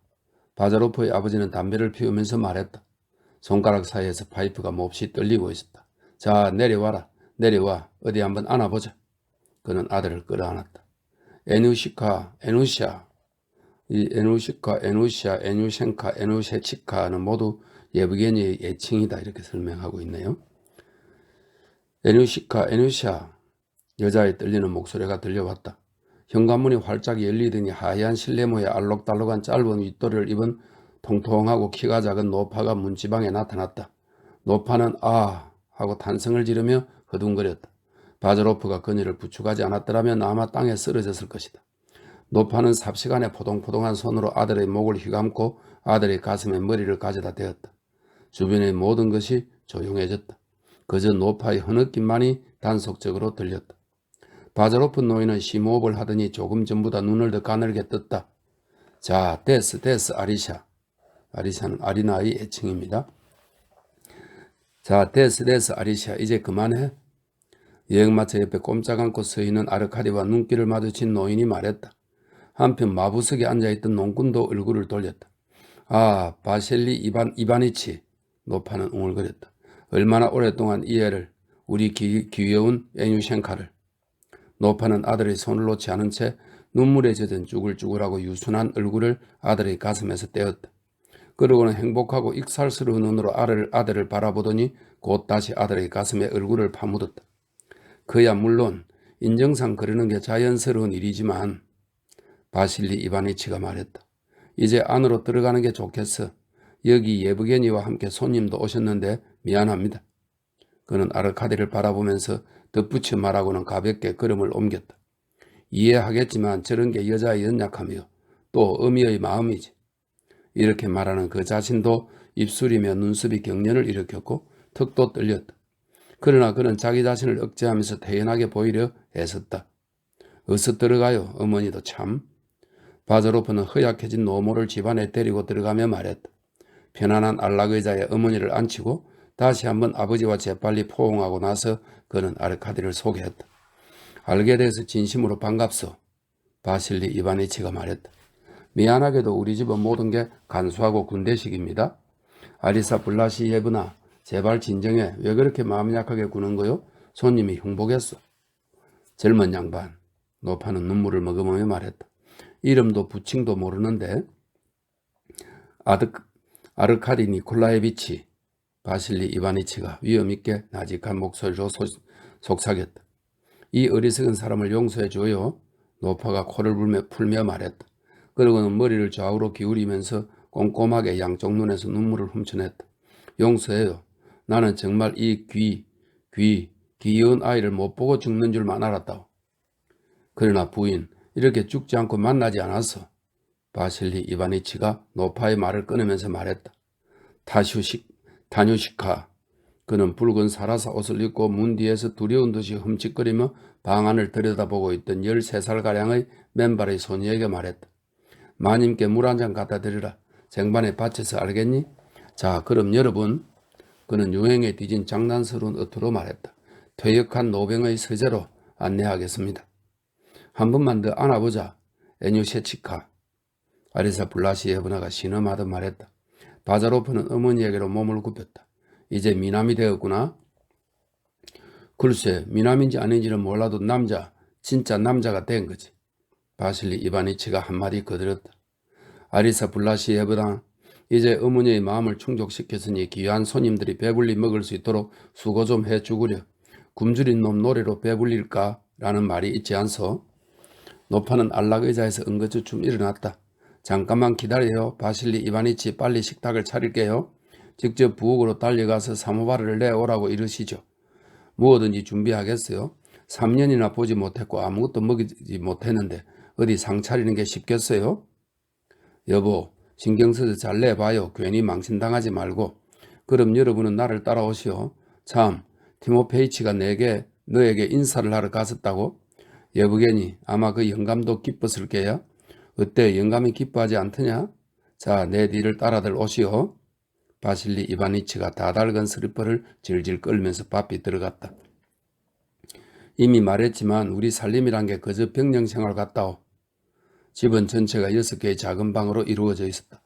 바자로프의 아버지는 담배를 피우면서 말했다. 손가락 사이에서 파이프가 몹시 떨리고 있었다. 자, 내려와라. 내려와. 어디 한번 안아보자. 그는 아들을 끌어안았다. 에누시카, 에누샤. 이 에누시카, 에누시아, 에누셴카, 에누세치카는 모두 예브게니의 애칭이다. 이렇게 설명하고 있네요. 에누시카, 에누샤. 여자의 떨리는 목소리가 들려왔다. 현관문이 활짝 열리더니 하얀 실내모의 알록달록한 짧은 윗도리를 입은 통통하고 키가 작은 노파가 문지방에 나타났다. 노파는 아 하고 탄성을 지르며 허둥거렸다. 바자로프가 그녀를 부축하지 않았더라면 아마 땅에 쓰러졌을 것이다. 노파는 삽시간에 포동포동한 손으로 아들의 목을 휘감고 아들의 가슴에 머리를 가져다 대었다. 주변의 모든 것이 조용해졌다. 그저 노파의 흐느낌만이 단속적으로 들렸다. 바자로프 노인은 심호흡을 하더니 조금 전보다 눈을 더 가늘게 떴다. 자, 데스 아리샤. 아리샤는 아리나의 애칭입니다. 자, 데스 아리샤. 이제 그만해. 여행마차 옆에 꼼짝 않고 서 있는 아르카디와 눈길을 마주친 노인이 말했다. 한편 마부석에 앉아있던 농군도 얼굴을 돌렸다. 아, 바실리 이바니치. 노파는 웅얼거렸다. 얼마나 오랫동안 이 애를, 우리 귀여운 에뉴셴카를. 노파는 아들의 손을 놓지 않은 채 눈물에 젖은 쭈글쭈글하고 유순한 얼굴을 아들의 가슴에서 떼었다. 그러고는 행복하고 익살스러운 눈으로 아들을 바라보더니 곧 다시 아들의 가슴에 얼굴을 파묻었다. 그야 물론 인정상 그러는 게 자연스러운 일이지만 바실리 이바니치가 말했다. 이제 안으로 들어가는 게 좋겠어. 여기 예브게니와 함께 손님도 오셨는데 미안합니다. 그는 아르카디를 바라보면서 덧붙여 말하고는 가볍게 걸음을 옮겼다. 이해하겠지만 저런 게 여자의 연약함이요. 또 어미의 마음이지. 이렇게 말하는 그 자신도 입술이며 눈썹이 경련을 일으켰고 턱도 떨렸다. 그러나 그는 자기 자신을 억제하면서 태연하게 보이려 애썼다. 어서 들어가요. 어머니도 참. 바자로프는 허약해진 노모를 집안에 데리고 들어가며 말했다. 편안한 안락의자에 어머니를 앉히고 다시 한번 아버지와 재빨리 포옹하고 나서 그는 아르카디를 소개했다. 알게 돼서 진심으로 반갑소. 바실리 이바니치가 말했다. 미안하게도 우리 집은 모든 게 간소하고 군대식입니다. 아리사 블라시예브나 제발 진정해. 왜 그렇게 마음 약하게 구는 거요? 손님이 흉보겠어. 젊은 양반. 노파는 눈물을 머금으며 말했다. 이름도 부칭도 모르는데 아르카디 니콜라에비치. 바실리 이바니치가 위엄있게 나직한 목소리로 속삭였다. 이 어리석은 사람을 용서해 줘요. 노파가 코를 풀며 말했다. 그러고는 머리를 좌우로 기울이면서 꼼꼼하게 양쪽 눈에서 눈물을 훔쳐냈다. 용서해요. 나는 정말 이 귀여운 아이를 못 보고 죽는 줄만 알았다고. 그러나 부인, 이렇게 죽지 않고 만나지 않았어. 바실리 이바니치가 노파의 말을 끊으면서 말했다. 타뉴시카. 그는 붉은 사라사 옷을 입고 문 뒤에서 두려운 듯이 흠칫거리며 방 안을 들여다보고 있던 13살가량의 맨발의 소녀에게 말했다. 마님께 물 한 잔 갖다 드리라. 쟁반에 받쳐서 알겠니? 자, 그럼 여러분. 그는 유행에 뒤진 장난스러운 어투로 말했다. 퇴역한 노병의 서재로 안내하겠습니다. 한 번만 더 안아보자. 에뉴셰치카. 아리사 블라시예브나가 신음하듯 말했다. 바자로프는 어머니에게로 몸을 굽혔다. 이제 미남이 되었구나. 글쎄, 미남인지 아닌지는 몰라도 진짜 남자가 된 거지. 바실리 이바니치가 한마디 거들었다. 아리사 블라시예브나, 이제 어머니의 마음을 충족시켰으니 귀한 손님들이 배불리 먹을 수 있도록 수고 좀 해주구려. 굶주린 놈 노래로 배불릴까? 라는 말이 있지 않소? 노파는 안락의자에서 은거주춤 일어났다. 잠깐만 기다려요. 바실리 이바니치, 빨리 식탁을 차릴게요. 직접 부엌으로 달려가서 사모바르를 내오라고 이러시죠. 무엇든지 준비하겠어요. 3년이나 보지 못했고 아무것도 먹이지 못했는데 어디 상 차리는 게 쉽겠어요? 여보, 신경 써서 잘 내봐요. 괜히 망신당하지 말고. 그럼 여러분은 나를 따라오시오. 참, 티모페이치가 너에게 인사를 하러 갔었다고? 여보게니, 아마 그 영감도 기뻤을 게야. 어때, 영감이 기뻐하지 않더냐? 자, 내 뒤를 따라들 오시오. 바실리 이바니치가 다달건 슬리퍼를 질질 끌면서 밥이 들어갔다. 이미 말했지만 우리 살림이란 게 그저 병영생활 같다오. 집은 전체가 6개의 작은 방으로 이루어져 있었다.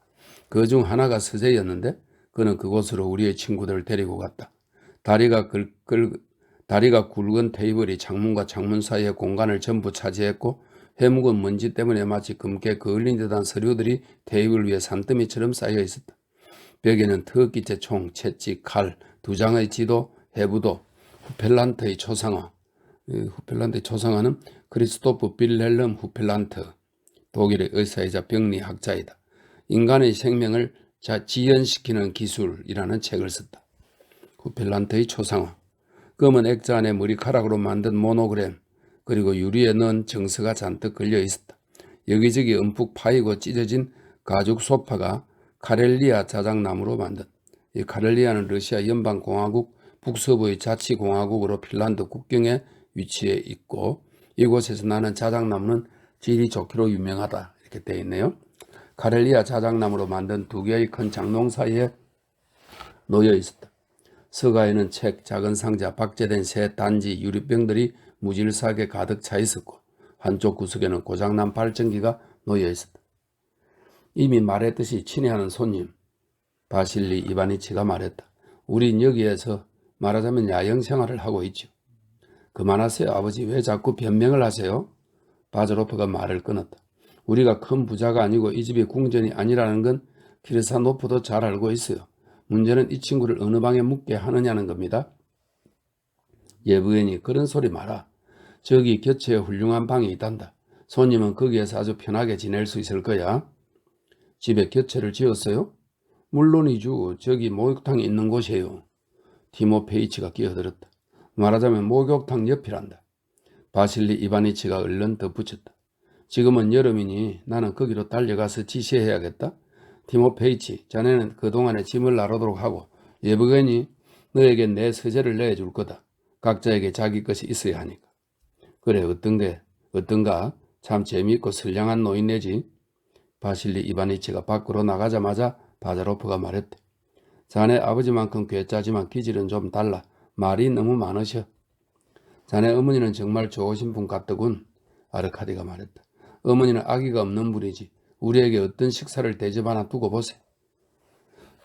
그 중 하나가 서재였는데 그는 그곳으로 우리의 친구들을 데리고 갔다. 다리가 굵은 테이블이 창문과 창문 사이의 공간을 전부 차지했고 해묵은 먼지 때문에 마치 검게 그을린 듯한 서류들이 테이블 위에 산더미처럼 쌓여 있었다. 벽에는 터키체 총, 채찍, 칼, 2장의 지도, 해부도, 후펠란트의 초상화. 후펠란트의 초상화는 크리스토프 빌헬름 후펠란트, 독일의 의사이자 병리학자이다. 인간의 생명을 지연시키는 기술이라는 책을 썼다. 후펠란트의 초상화. 검은 액자 안에 머리카락으로 만든 모노그램, 그리고 유리에 넣은 정서가 잔뜩 걸려 있었다. 여기저기 움푹 파이고 찢어진 가죽 소파가 카렐리아 자작나무로 만든, 이 카렐리아는 러시아 연방공화국 북서부의 자치공화국으로 핀란드 국경에 위치해 있고 이곳에서 나는 자작나무는 질이 좋기로 유명하다 이렇게 되어 있네요. 카렐리아 자작나무로 만든 2개의 큰 장롱 사이에 놓여 있었다. 서가에는 책, 작은 상자, 박제된 새 단지, 유리병들이 무질서하게 가득 차 있었고 한쪽 구석에는 고장난 발전기가 놓여 있었다. 이미 말했듯이 친애하는 손님 바실리 이바니치가 말했다. 우린 여기에서 말하자면 야영 생활을 하고 있죠. 그만하세요. 아버지 왜 자꾸 변명을 하세요? 바자로프가 말을 끊었다. 우리가 큰 부자가 아니고 이 집이 궁전이 아니라는 건 키르사노프도 잘 알고 있어요. 문제는 이 친구를 어느 방에 묵게 하느냐는 겁니다. 예부인이 그런 소리 마라. 저기 곁에 훌륭한 방이 있단다. 손님은 거기에서 아주 편하게 지낼 수 있을 거야. 집에 곁에를 지었어요? 물론이죠. 저기 목욕탕이 있는 곳이에요. 티모페이치가 끼어들었다. 말하자면 목욕탕 옆이란다. 바실리 이바니치가 얼른 덧붙였다. 지금은 여름이니 나는 거기로 달려가서 지시해야겠다. 티모페이치, 자네는 그동안에 짐을 나르도록 하고 예부견이 너에게 내 서재를 내줄 거다. 각자에게 자기 것이 있어야 하니까. 그래 어떤가? 참 재미있고 선량한 노인네지. 바실리 이바니치가 밖으로 나가자마자 바자로프가 말했대. 자네 아버지만큼 괴짜지만 기질은 좀 달라. 말이 너무 많으셔. 자네 어머니는 정말 좋으신 분 같더군. 아르카디가 말했다. 어머니는 아기가 없는 분이지. 우리에게 어떤 식사를 대접 하나 두고 보세요.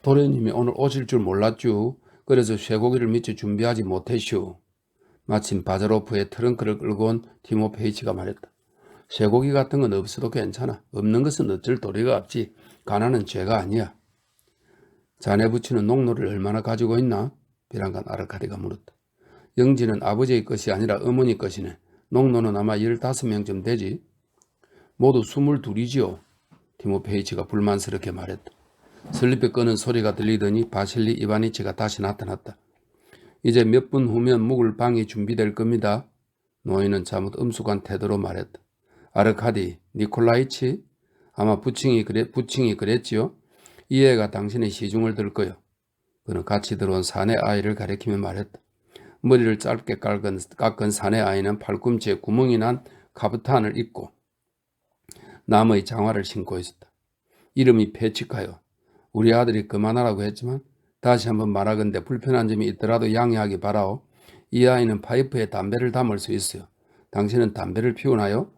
도련님이 오늘 오실 줄 몰랐죠. 그래서 쇠고기를 미처 준비하지 못했슈. 마침 바자로프의 트렁크를 끌고 온 티모페이치가 말했다. 쇠고기 같은 건 없어도 괜찮아. 없는 것은 어쩔 도리가 없지. 가난은 죄가 아니야. 자네 부친은 농로를 얼마나 가지고 있나? 비란간 아르카디가 물었다. 영지는 아버지의 것이 아니라 어머니 것이네. 농노는 아마 15명쯤 되지. 모두 22이지요. 티모페이치가 불만스럽게 말했다. 설립에 끄는 소리가 들리더니 바실리 이바니치가 다시 나타났다. 이제 몇 분 후면 묵을 방이 준비될 겁니다. 노인은 잘못 엄숙한 태도로 말했다. 아르카디, 니콜라이치? 아마 부친이 그랬지요. 이 애가 당신의 시중을 들 거요. 그는 같이 들어온 사내 아이를 가리키며 말했다. 머리를 짧게 깎은 사내 아이는 팔꿈치에 구멍이 난 카프탄을 입고 나무의 장화를 신고 있었다. 이름이 페치카요. 우리 아들이 그만하라고 했지만 다시 한번 말하건대 불편한 점이 있더라도 양해하기 바라오. 이 아이는 파이프에 담배를 담을 수 있어요. 당신은 담배를 피우나요?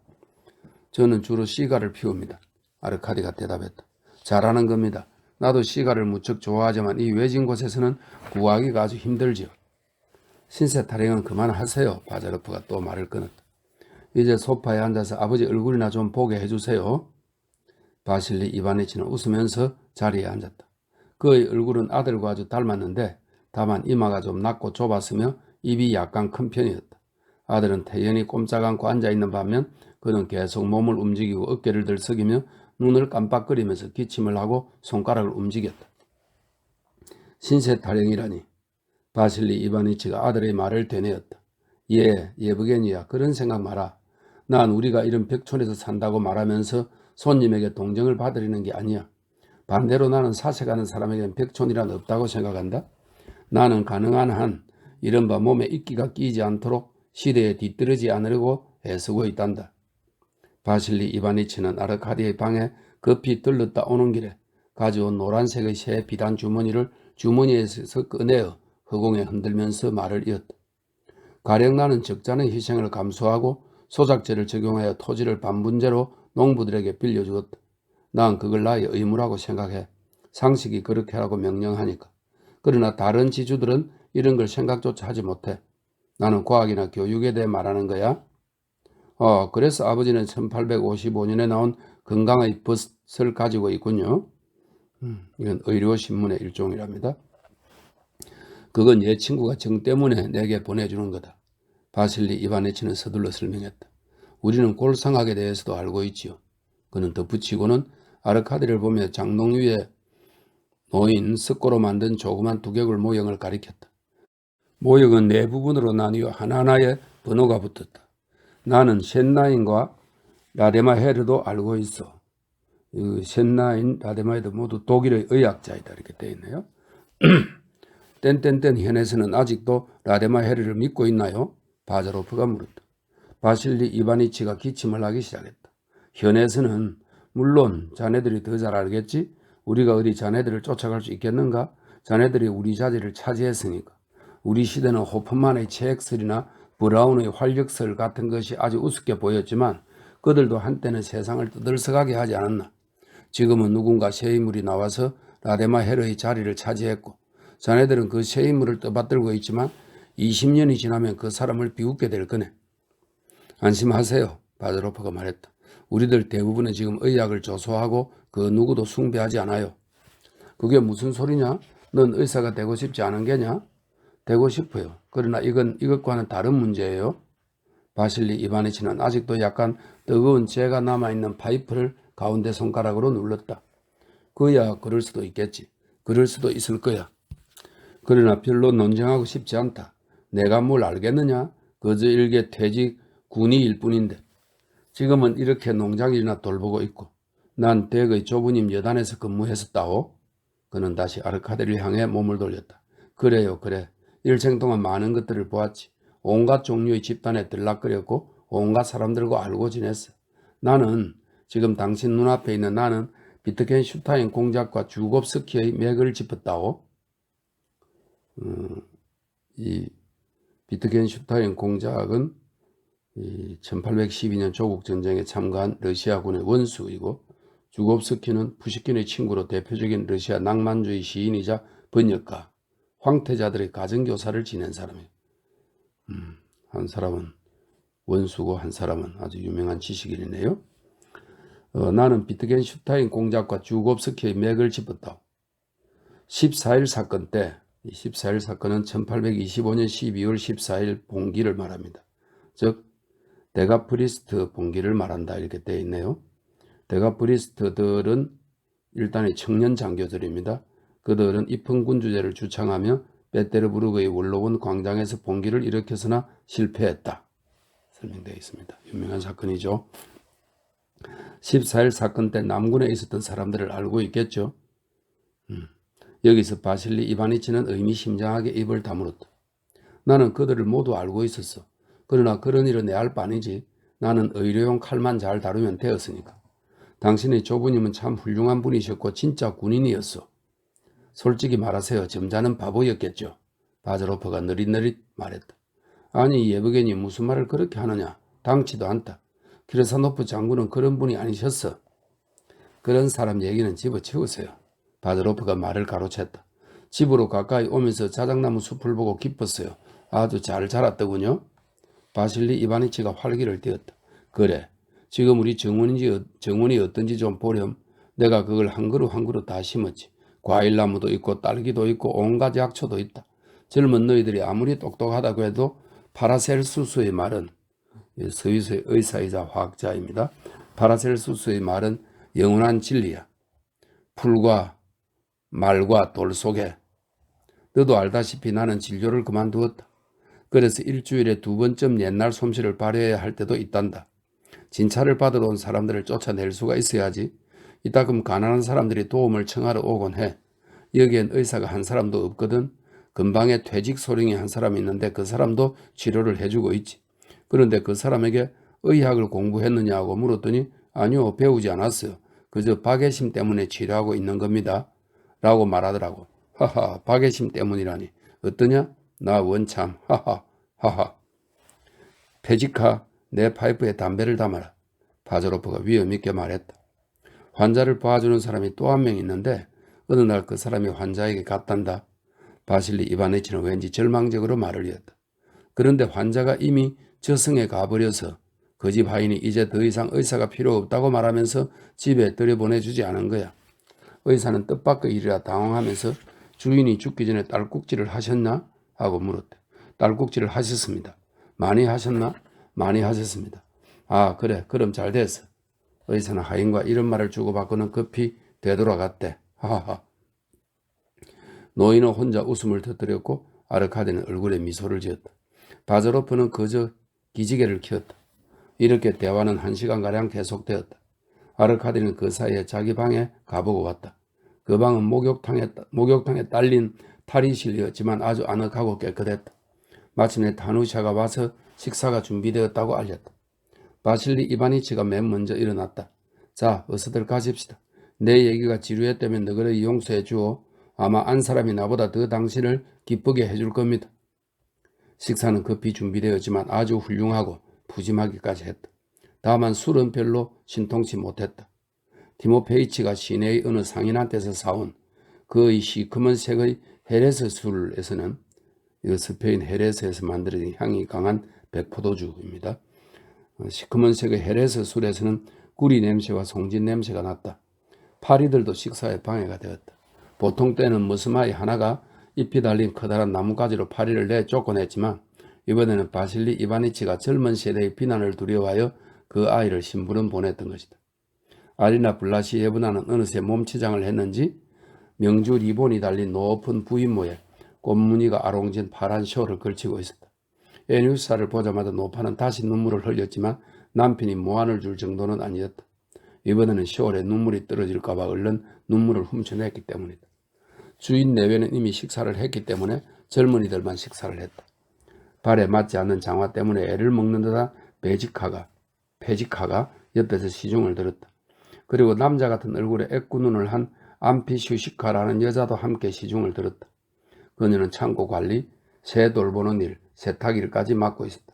저는 주로 시가를 피웁니다. 아르카디가 대답했다. 잘하는 겁니다. 나도 시가를 무척 좋아하지만 이 외진 곳에서는 구하기가 아주 힘들지요. 신세 타령은 그만하세요. 바자로프가 또 말을 끊었다. 이제 소파에 앉아서 아버지 얼굴이나 좀 보게 해주세요. 바실리 이바니치는 웃으면서 자리에 앉았다. 그의 얼굴은 아들과 아주 닮았는데 다만 이마가 좀 낮고 좁았으며 입이 약간 큰 편이었다. 아들은 태연히 꼼짝 않고 앉아있는 반면 그는 계속 몸을 움직이고 어깨를 들썩이며 눈을 깜빡거리면서 기침을 하고 손가락을 움직였다. 신세 타령이라니. 바실리 이바니치가 아들의 말을 되뇌었다. 예브게니야 그런 생각 마라. 난 우리가 이런 벽촌에서 산다고 말하면서 손님에게 동정을 받으려는 게 아니야. 반대로 나는 사색하는 사람에게는 벽촌이란 없다고 생각한다. 나는 가능한 한 이른바 몸에 이끼가 끼지 않도록 시대에 뒤떨어지지 않으려고 애쓰고 있단다. 바실리 이바니치는 아르카디의 방에 급히 들렀다 오는 길에 가져온 노란색의 새 비단 주머니를 주머니에서 꺼내어 허공에 흔들면서 말을 이었다. 가령 나는 적잖은 희생을 감수하고 소작제를 적용하여 토지를 반분제로 농부들에게 빌려주었다. 난 그걸 나의 의무라고 생각해. 상식이 그렇게 하라고 명령하니까. 그러나 다른 지주들은 이런 걸 생각조차 하지 못해. 나는 과학이나 교육에 대해 말하는 거야. 그래서 아버지는 1855년에 나온 건강의 벗을 가지고 있군요. 이건 의료신문의 일종이랍니다. 그건 얘 친구가 정 때문에 내게 보내주는 거다. 바실리 이바네치는 서둘러 설명했다. 우리는 골상학에 대해서도 알고 있지요. 그는 덧붙이고는 아르카디를 보며 장롱 위에 놓인 석고로 만든 조그만 두개골 모형을 가리켰다. 모형은 네 부분으로 나뉘어 하나하나에 번호가 붙었다. 나는 셴나인과 라데마 헤르도 알고 있어. 셴나인, 라데마 헤르 모두 독일의 의학자이다 이렇게 되어 있네요. 땐 현에서는 아직도 라데마 헤르를 믿고 있나요? 바자로프가 물었다. 바실리 이바니치가 기침을 하기 시작했다. 현에서는 물론 자네들이 더 잘 알겠지? 우리가 어디 자네들을 쫓아갈 수 있겠는가? 자네들이 우리 자리를 차지했으니까. 우리 시대는 호프만의 체액설이나 브라운의 활력설 같은 것이 아주 우습게 보였지만 그들도 한때는 세상을 떠들썩하게 하지 않았나. 지금은 누군가 새 인물이 나와서 라데마 헤르의 자리를 차지했고 자네들은 그 새 인물을 떠받들고 있지만 20년이 지나면 그 사람을 비웃게 될 거네. 안심하세요. 바드로프가 말했다. 우리들 대부분은 지금 의학을 조소하고 그 누구도 숭배하지 않아요. 그게 무슨 소리냐? 넌 의사가 되고 싶지 않은 게냐? 되고 싶어요. 그러나 이건 이것과는 다른 문제예요. 바실리 이바니치는 아직도 약간 뜨거운 재가 남아있는 파이프를 가운데 손가락으로 눌렀다. 그야 그럴 수도 있겠지. 그럴 수도 있을 거야. 그러나 별로 논쟁하고 싶지 않다. 내가 뭘 알겠느냐? 그저 일개 퇴직 군의일 뿐인데. 지금은 이렇게 농장일이나 돌보고 있고 난 댁의 조부님 여단에서 근무했었다오. 그는 다시 아르카디를 향해 몸을 돌렸다. 그래요, 그래. 일생 동안 많은 것들을 보았지. 온갖 종류의 집단에 들락거렸고 온갖 사람들과 알고 지냈어. 나는 지금 당신 눈앞에 있는 나는 비트겐슈타인 공작과 주곱스키의 맥을 짚었다오. 이 비트겐슈타인 공작은 1812년 조국전쟁에 참가한 러시아군의 원수이고 주곱스키는 푸시킨의 친구로 대표적인 러시아 낭만주의 시인이자 번역가, 황태자들의 가정교사를 지낸 사람이에요. 한 사람은 원수고 한 사람은 아주 유명한 지식인이네요. 나는 비트겐슈타인 공작과 주곱스키의 맥을 짚었다. 14일 사건 때, 14일 사건은 1825년 12월 14일 봉기를 말합니다. 즉 데가프리스트 봉기를 말한다 이렇게 되어 있네요. 데가프리스트들은 일단의 청년 장교들입니다. 그들은 입헌군주제를 주창하며 베테르부르크의 원로원 광장에서 봉기를 일으켰으나 실패했다. 설명되어 있습니다. 유명한 사건이죠. 14일 사건 때 남군에 있었던 사람들을 알고 있겠죠. 여기서 바실리 이바니치는 의미심장하게 입을 다물었다. 나는 그들을 모두 알고 있었어. 그러나 그런 일은 내 알 바 아니지. 나는 의료용 칼만 잘 다루면 되었으니까. 당신의 조부님은 참 훌륭한 분이셨고 진짜 군인이었어. 솔직히 말하세요. 점잖은 바보였겠죠. 바즈로프가 느릿느릿 말했다. 아니 예브게니 무슨 말을 그렇게 하느냐. 당치도 않다. 키르사노프 장군은 그런 분이 아니셨어. 그런 사람 얘기는 집어치우세요. 바즈로프가 말을 가로챘다. 집으로 가까이 오면서 자작나무 숲을 보고 기뻤어요. 아주 잘 자랐더군요. 바실리 이바니치가 활기를 띄었다. 그래. 지금 우리 정원이 어떤지 좀 보렴. 내가 그걸 한 그루 한 그루 다 심었지. 과일나무도 있고 딸기도 있고 온갖 약초도 있다. 젊은 너희들이 아무리 똑똑하다고 해도 파라셀수스의 말은 스위스의 의사이자 화학자입니다. 파라셀수스의 말은 영원한 진리야. 풀과 말과 돌 속에. 너도 알다시피 나는 진료를 그만두었다. 그래서 일주일에 2번쯤 옛날 솜씨를 발휘해야 할 때도 있단다. 진찰을 받으러 온 사람들을 쫓아낼 수가 있어야지. 이따금 가난한 사람들이 도움을 청하러 오곤 해. 여기엔 의사가 한 사람도 없거든. 근방에 퇴직 소령이 한 사람이 있는데 그 사람도 치료를 해주고 있지. 그런데 그 사람에게 의학을 공부했느냐고 물었더니 아니요, 배우지 않았어요. 그저 박애심 때문에 치료하고 있는 겁니다. 라고 말하더라고. 하하, 박애심 때문이라니. 어떠냐? 나 원참. 하하, 하하. 페지카, 내 파이프에 담배를 담아라. 바즈로프가 위엄있게 말했다. 환자를 봐주는 사람이 또 한 명 있는데 어느 날 그 사람이 환자에게 갔단다. 바실리 이바니치는 왠지 절망적으로 말을 이었다. 그런데 환자가 이미 저승에 가버려서 그 집 하인이 이제 더 이상 의사가 필요 없다고 말하면서 집에 들여보내주지 않은 거야. 의사는 뜻밖의 일이라 당황하면서 주인이 죽기 전에 딸꾹질을 하셨나? 하고 물었대. 딸꾹질을 하셨습니다. 많이 하셨나? 많이 하셨습니다. 아 그래 그럼 잘 됐어. 의사는 하인과 이런 말을 주고받고는 급히 되돌아갔대. 하하하. 노인은 혼자 웃음을 터뜨렸고 아르카디는 얼굴에 미소를 지었다. 바즈로프는 그저 기지개를 켰다. 이렇게 대화는 1시간가량 계속되었다. 아르카디는 그 사이에 자기 방에 가보고 왔다. 그 방은 목욕탕에 딸린 탈의실이었지만 아주 아늑하고 깨끗했다. 마침내 타누샤가 와서 식사가 준비되었다고 알렸다. 바실리 이바니치가 맨 먼저 일어났다. 자, 어서들 가십시다. 내 얘기가 지루했다면 너그러이 용서해 주오. 아마 안 사람이 나보다 더 당신을 기쁘게 해줄 겁니다. 식사는 급히 준비되었지만 아주 훌륭하고 푸짐하기까지 했다. 다만 술은 별로 신통치 못했다. 티모페이치가 시내의 어느 상인한테서 사온 그의 시커먼 색의 헤레스 술에서는, 이거 스페인 헤레스에서 만들어진 향이 강한 백포도주입니다. 시커먼 색의 헤레스 술에서는 구리 냄새와 송진 냄새가 났다. 파리들도 식사에 방해가 되었다. 보통 때는 머스마이 하나가 잎이 달린 커다란 나뭇가지로 파리를 쫓아냈지만 이번에는 바실리 이바니치가 젊은 세대의 비난을 두려워하여 그 아이를 심부름 보냈던 것이다. 아리나 블라시예브나는 어느새 몸치장을 했는지 명주 리본이 달린 높은 부인모에 꽃무늬가 아롱진 파란 셔를 걸치고 있었다. 애뉴사를 보자마자 노파는 다시 눈물을 흘렸지만 남편이 모안을 줄 정도는 아니었다. 이번에는 셔에 눈물이 떨어질까봐 얼른 눈물을 훔쳐냈기 때문이다. 주인 내외는 이미 식사를 했기 때문에 젊은이들만 식사를 했다. 발에 맞지 않는 장화 때문에 애를 먹는 듯한 페지카가 옆에서 시중을 들었다. 그리고 남자 같은 얼굴에 애꾸눈을 한 암피슈시카라는 여자도 함께 시중을 들었다. 그녀는 창고 관리, 새 돌보는 일, 세탁 일까지 맡고 있었다.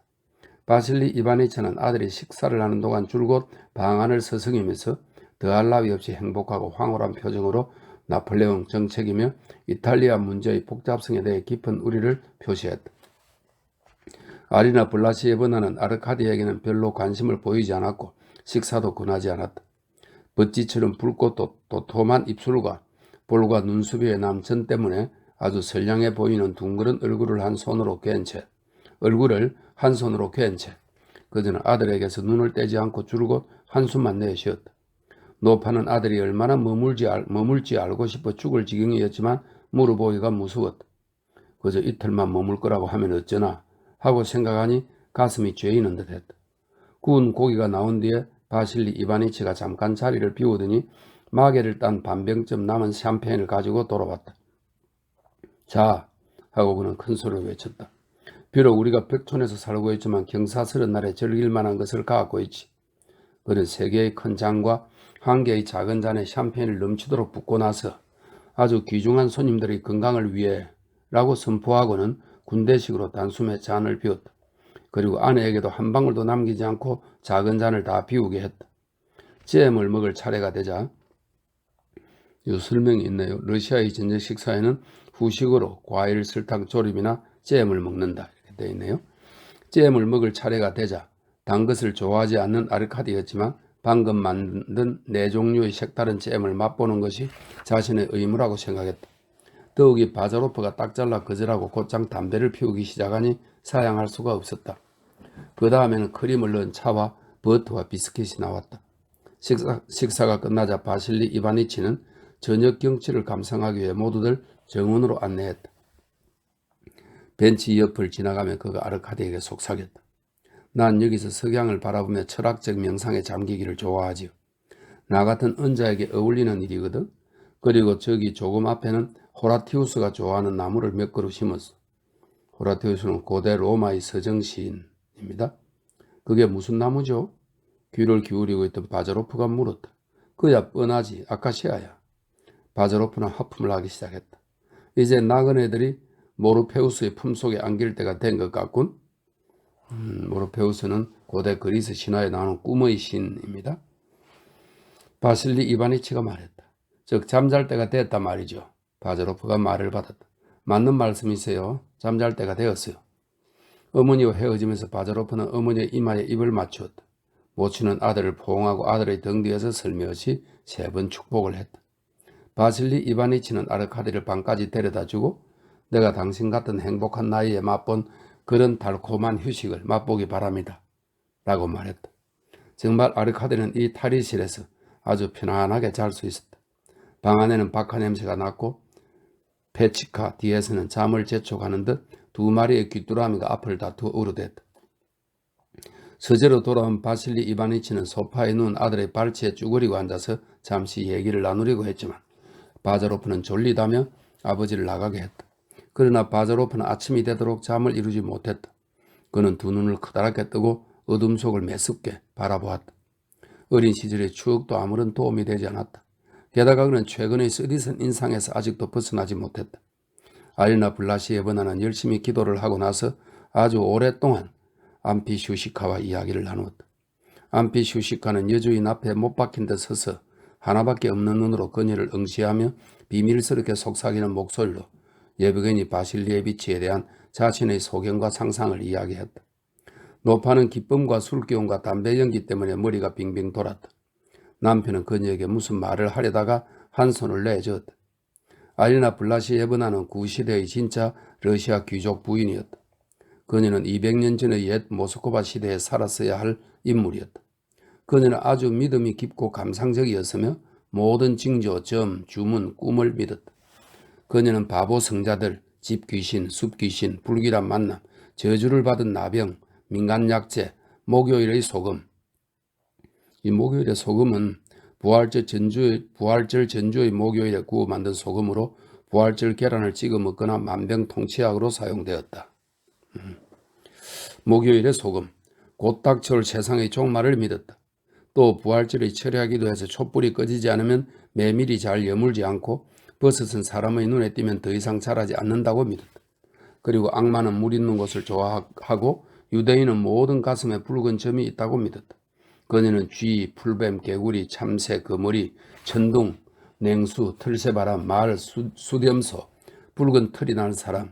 바실리 이바니치는 아들이 식사를 하는 동안 줄곧 방 안을 서성이면서 더할 나위 없이 행복하고 황홀한 표정으로 나폴레옹 정책이며 이탈리아 문제의 복잡성에 대해 깊은 우려를 표시했다. 아리나 블라시예브나는 아르카디에게는 별로 관심을 보이지 않았고 식사도 권하지 않았다. 벗지처럼 붉고 도톰한 입술과 볼과 눈수비의 남천 때문에 아주 선량해 보이는 둥그런 얼굴을 한 손으로 괸 채 그들은 아들에게서 눈을 떼지 않고 줄곧 한숨만 내쉬었다. 노파는 아들이 얼마나 머물지 알고 싶어 죽을 지경이었지만 물어보기가 무서웠다. 그저 이틀만 머물 거라고 하면 어쩌나 하고 생각하니 가슴이 죄이는 듯했다. 구운 고기가 나온 뒤에 바실리 이바니치가 잠깐 자리를 비우더니 마개를 딴 반병쯤 남은 샴페인을 가지고 돌아왔다. 자, 하고 그는 큰 소리로 외쳤다. 비록 우리가 벽촌에서 살고 있지만 경사스런 날에 즐길 만한 것을 갖고 있지. 그는 3개의 큰 잔과 1개의 작은 잔에 샴페인을 넘치도록 붓고 나서 아주 귀중한 손님들의 건강을 위해 라고 선포하고는 군대식으로 단숨에 잔을 비웠다. 그리고 아내에게도 한 방울도 남기지 않고 작은 잔을 다 비우게 했다. 잼을 먹을 차례가 되자, 이 설명이 있네요. 러시아의 저녁 식사에는 후식으로 과일, 설탕, 조림이나 잼을 먹는다 이렇게 되어 있네요. 잼을 먹을 차례가 되자 단 것을 좋아하지 않는 아르카디였지만 방금 만든 4종류의 색다른 잼을 맛보는 것이 자신의 의무라고 생각했다. 더욱이 바자로프가 딱 잘라 거절하고 곧장 담배를 피우기 시작하니 사양할 수가 없었다. 그 다음에는 크림을 넣은 차와 버터와 비스킷이 나왔다. 식사가 끝나자 바실리 이바니치는 저녁 경치를 감상하기 위해 모두들 정원으로 안내했다. 벤치 옆을 지나가며 그가 아르카디에게 속삭였다. 난 여기서 석양을 바라보며 철학적 명상에 잠기기를 좋아하지요. 나 같은 은자에게 어울리는 일이거든. 그리고 저기 조금 앞에는 호라티우스가 좋아하는 나무를 몇 그루 심었어. 호라티우스는 고대 로마의 서정시인입니다. 그게 무슨 나무죠? 귀를 기울이고 있던 바자로프가 물었다. 그야 뻔하지, 아카시아야. 바자로프는 하품을 하기 시작했다. 이제 나그네들이 모르페우스의 품속에 안길 때가 된 것 같군. 모르페우스는 고대 그리스 신화에 나오는 꿈의 신입니다. 바실리 이바니치가 말했다. 즉 잠잘 때가 됐다 말이죠. 바자로프가 말을 받았다. 맞는 말씀이세요. 잠잘 때가 되었어요. 어머니와 헤어지면서 바자로프는 어머니의 이마에 입을 맞추었다. 모친은 아들을 포옹하고 아들의 등 뒤에서 슬며시 3번 축복을 했다. 바실리 이바니치는 아르카디를 방까지 데려다주고 내가 당신 같은 행복한 나이에 맛본 그런 달콤한 휴식을 맛보기 바랍니다. 라고 말했다. 정말 아르카디는 이 탈의실에서 아주 편안하게 잘 수 있었다. 방 안에는 박하 냄새가 났고 페치카 뒤에서는 잠을 재촉하는 듯 2마리의 귀뚜라미가 앞을 다투어 우르댔다. 서재로 돌아온 바실리 이바니치는 소파에 누운 아들의 발치에 쭈그리고 앉아서 잠시 얘기를 나누려고 했지만 바자로프는 졸리다며 아버지를 나가게 했다. 그러나 바자로프는 아침이 되도록 잠을 이루지 못했다. 그는 2 눈을 커다랗게 뜨고 어둠 속을 매섭게 바라보았다. 어린 시절의 추억도 아무런 도움이 되지 않았다. 게다가 그는 최근의 쓰디쓴 인상에서 아직도 벗어나지 못했다. 아리나 블라시예브나는 열심히 기도를 하고 나서 아주 오랫동안 암피슈시카와 이야기를 나누었다. 암피슈시카는 여주인 앞에 못 박힌 듯 서서 하나밖에 없는 눈으로 그녀를 응시하며 비밀스럽게 속삭이는 목소리로 예브게니 바실리에비치에 대한 자신의 소견과 상상을 이야기했다. 노파는 기쁨과 술기운과 담배 연기 때문에 머리가 빙빙 돌았다. 남편은 그녀에게 무슨 말을 하려다가 한 손을 내저었다. 아리나 블라시예브나는 구시대의 진짜 러시아 귀족 부인이었다. 그녀는 200년 전의 옛 모스크바 시대에 살았어야 할 인물이었다. 그녀는 아주 믿음이 깊고 감상적이었으며 모든 징조, 점, 주문, 꿈을 믿었다. 그녀는 바보 성자들, 집귀신, 숲귀신, 불길한 만남, 저주를 받은 나병, 민간약재, 목요일의 소금. 이 목요일의 소금은 부활절 전주의 목요일에 구워 만든 소금으로 부활절 계란을 찍어 먹거나 만병통치약으로 사용되었다. 목요일의 소금, 곧 닥쳐올 세상의 종말을 믿었다. 또 부활절의 철야기도 해서 촛불이 꺼지지 않으면 메밀이 잘 여물지 않고 버섯은 사람의 눈에 띄면 더 이상 자라지 않는다고 믿었다. 그리고 악마는 물 있는 곳을 좋아하고 유대인은 모든 가슴에 붉은 점이 있다고 믿었다. 그녀는 쥐, 풀뱀, 개구리, 참새, 거머리, 천둥, 냉수, 털새바람, 말, 수렴소, 붉은 털이 난 사람,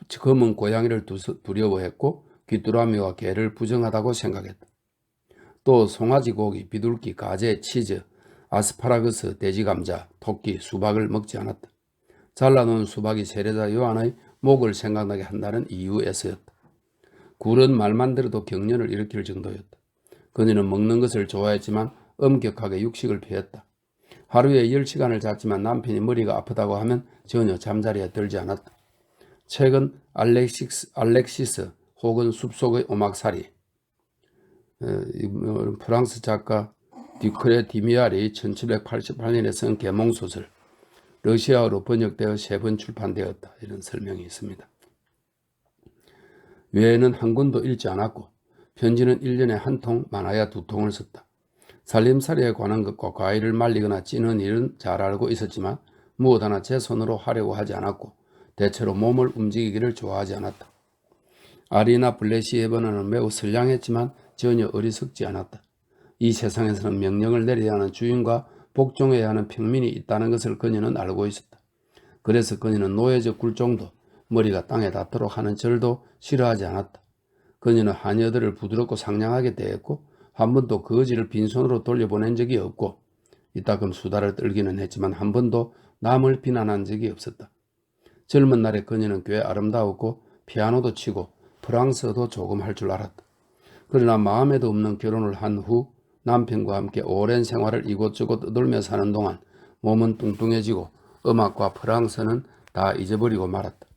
검은 고양이를 두려워했고 귀뚜라미와 개를 부정하다고 생각했다. 또 송아지 고기, 비둘기, 가재, 치즈, 아스파라거스, 돼지감자, 토끼, 수박을 먹지 않았다. 잘라놓은 수박이 세례자 요한의 목을 생각나게 한다는 이유에서였다. 굴은 말만 들어도 경련을 일으킬 정도였다. 그녀는 먹는 것을 좋아했지만 엄격하게 육식을 피했다. 하루에 10시간을 잤지만 남편이 머리가 아프다고 하면 전혀 잠자리에 들지 않았다. 최근 알렉시스 혹은 숲속의 오막살이, 프랑스 작가 듀크레 디미알이 1788년에 쓴 계몽소설, 러시아어로 번역되어 3번 출판되었다. 이런 설명이 있습니다. 외에는 한 권도 읽지 않았고 편지는 1년에 한 통, 많아야 2통을 썼다. 살림살이에 관한 것과 과일을 말리거나 찌는 일은 잘 알고 있었지만 무엇 하나 제 손으로 하려고 하지 않았고 대체로 몸을 움직이기를 좋아하지 않았다. 아리나 블레시예브나는 매우 선량했지만 전혀 어리석지 않았다. 이 세상에서는 명령을 내려야 하는 주인과 복종해야 하는 평민이 있다는 것을 그녀는 알고 있었다. 그래서 그녀는 노예적 굴종도 머리가 땅에 닿도록 하는 절도 싫어하지 않았다. 그녀는 하녀들을 부드럽고 상냥하게 대했고 한 번도 거지를 빈손으로 돌려보낸 적이 없고 이따금 수다를 떨기는 했지만 한 번도 남을 비난한 적이 없었다. 젊은 날에 그녀는 꽤 아름다웠고 피아노도 치고 프랑스어도 조금 할 줄 알았다. 그러나 마음에도 없는 결혼을 한 후 남편과 함께 오랜 생활을 이곳저곳 떠돌며 사는 동안 몸은 뚱뚱해지고 음악과 프랑스어는 다 잊어버리고 말았다.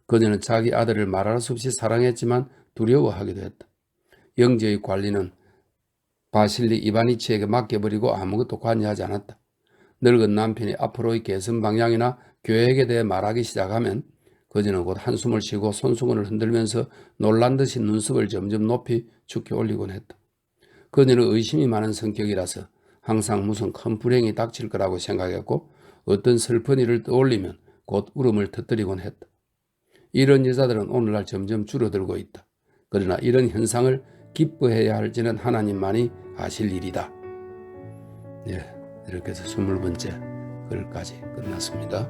그녀는 자기 아들을 말할 수 없이 사랑했지만 두려워하기도 했다. 영지의 관리는 바실리 이바니치에게 맡겨버리고 아무것도 관여하지 않았다. 늙은 남편이 앞으로의 개선 방향이나 계획에 대해 말하기 시작하면 그녀는 곧 한숨을 쉬고 손수건을 흔들면서 놀란 듯이 눈썹을 점점 높이 축혀 올리곤 했다. 그녀는 의심이 많은 성격이라서 항상 무슨 큰 불행이 닥칠 거라고 생각했고 어떤 슬픈 일을 떠올리면 곧 울음을 터뜨리곤 했다. 이런 여자들은 오늘날 점점 줄어들고 있다. 그러나 이런 현상을 기뻐해야 할지는 하나님만이 아실 일이다. 이렇게 해서 20번째 글까지 끝났습니다.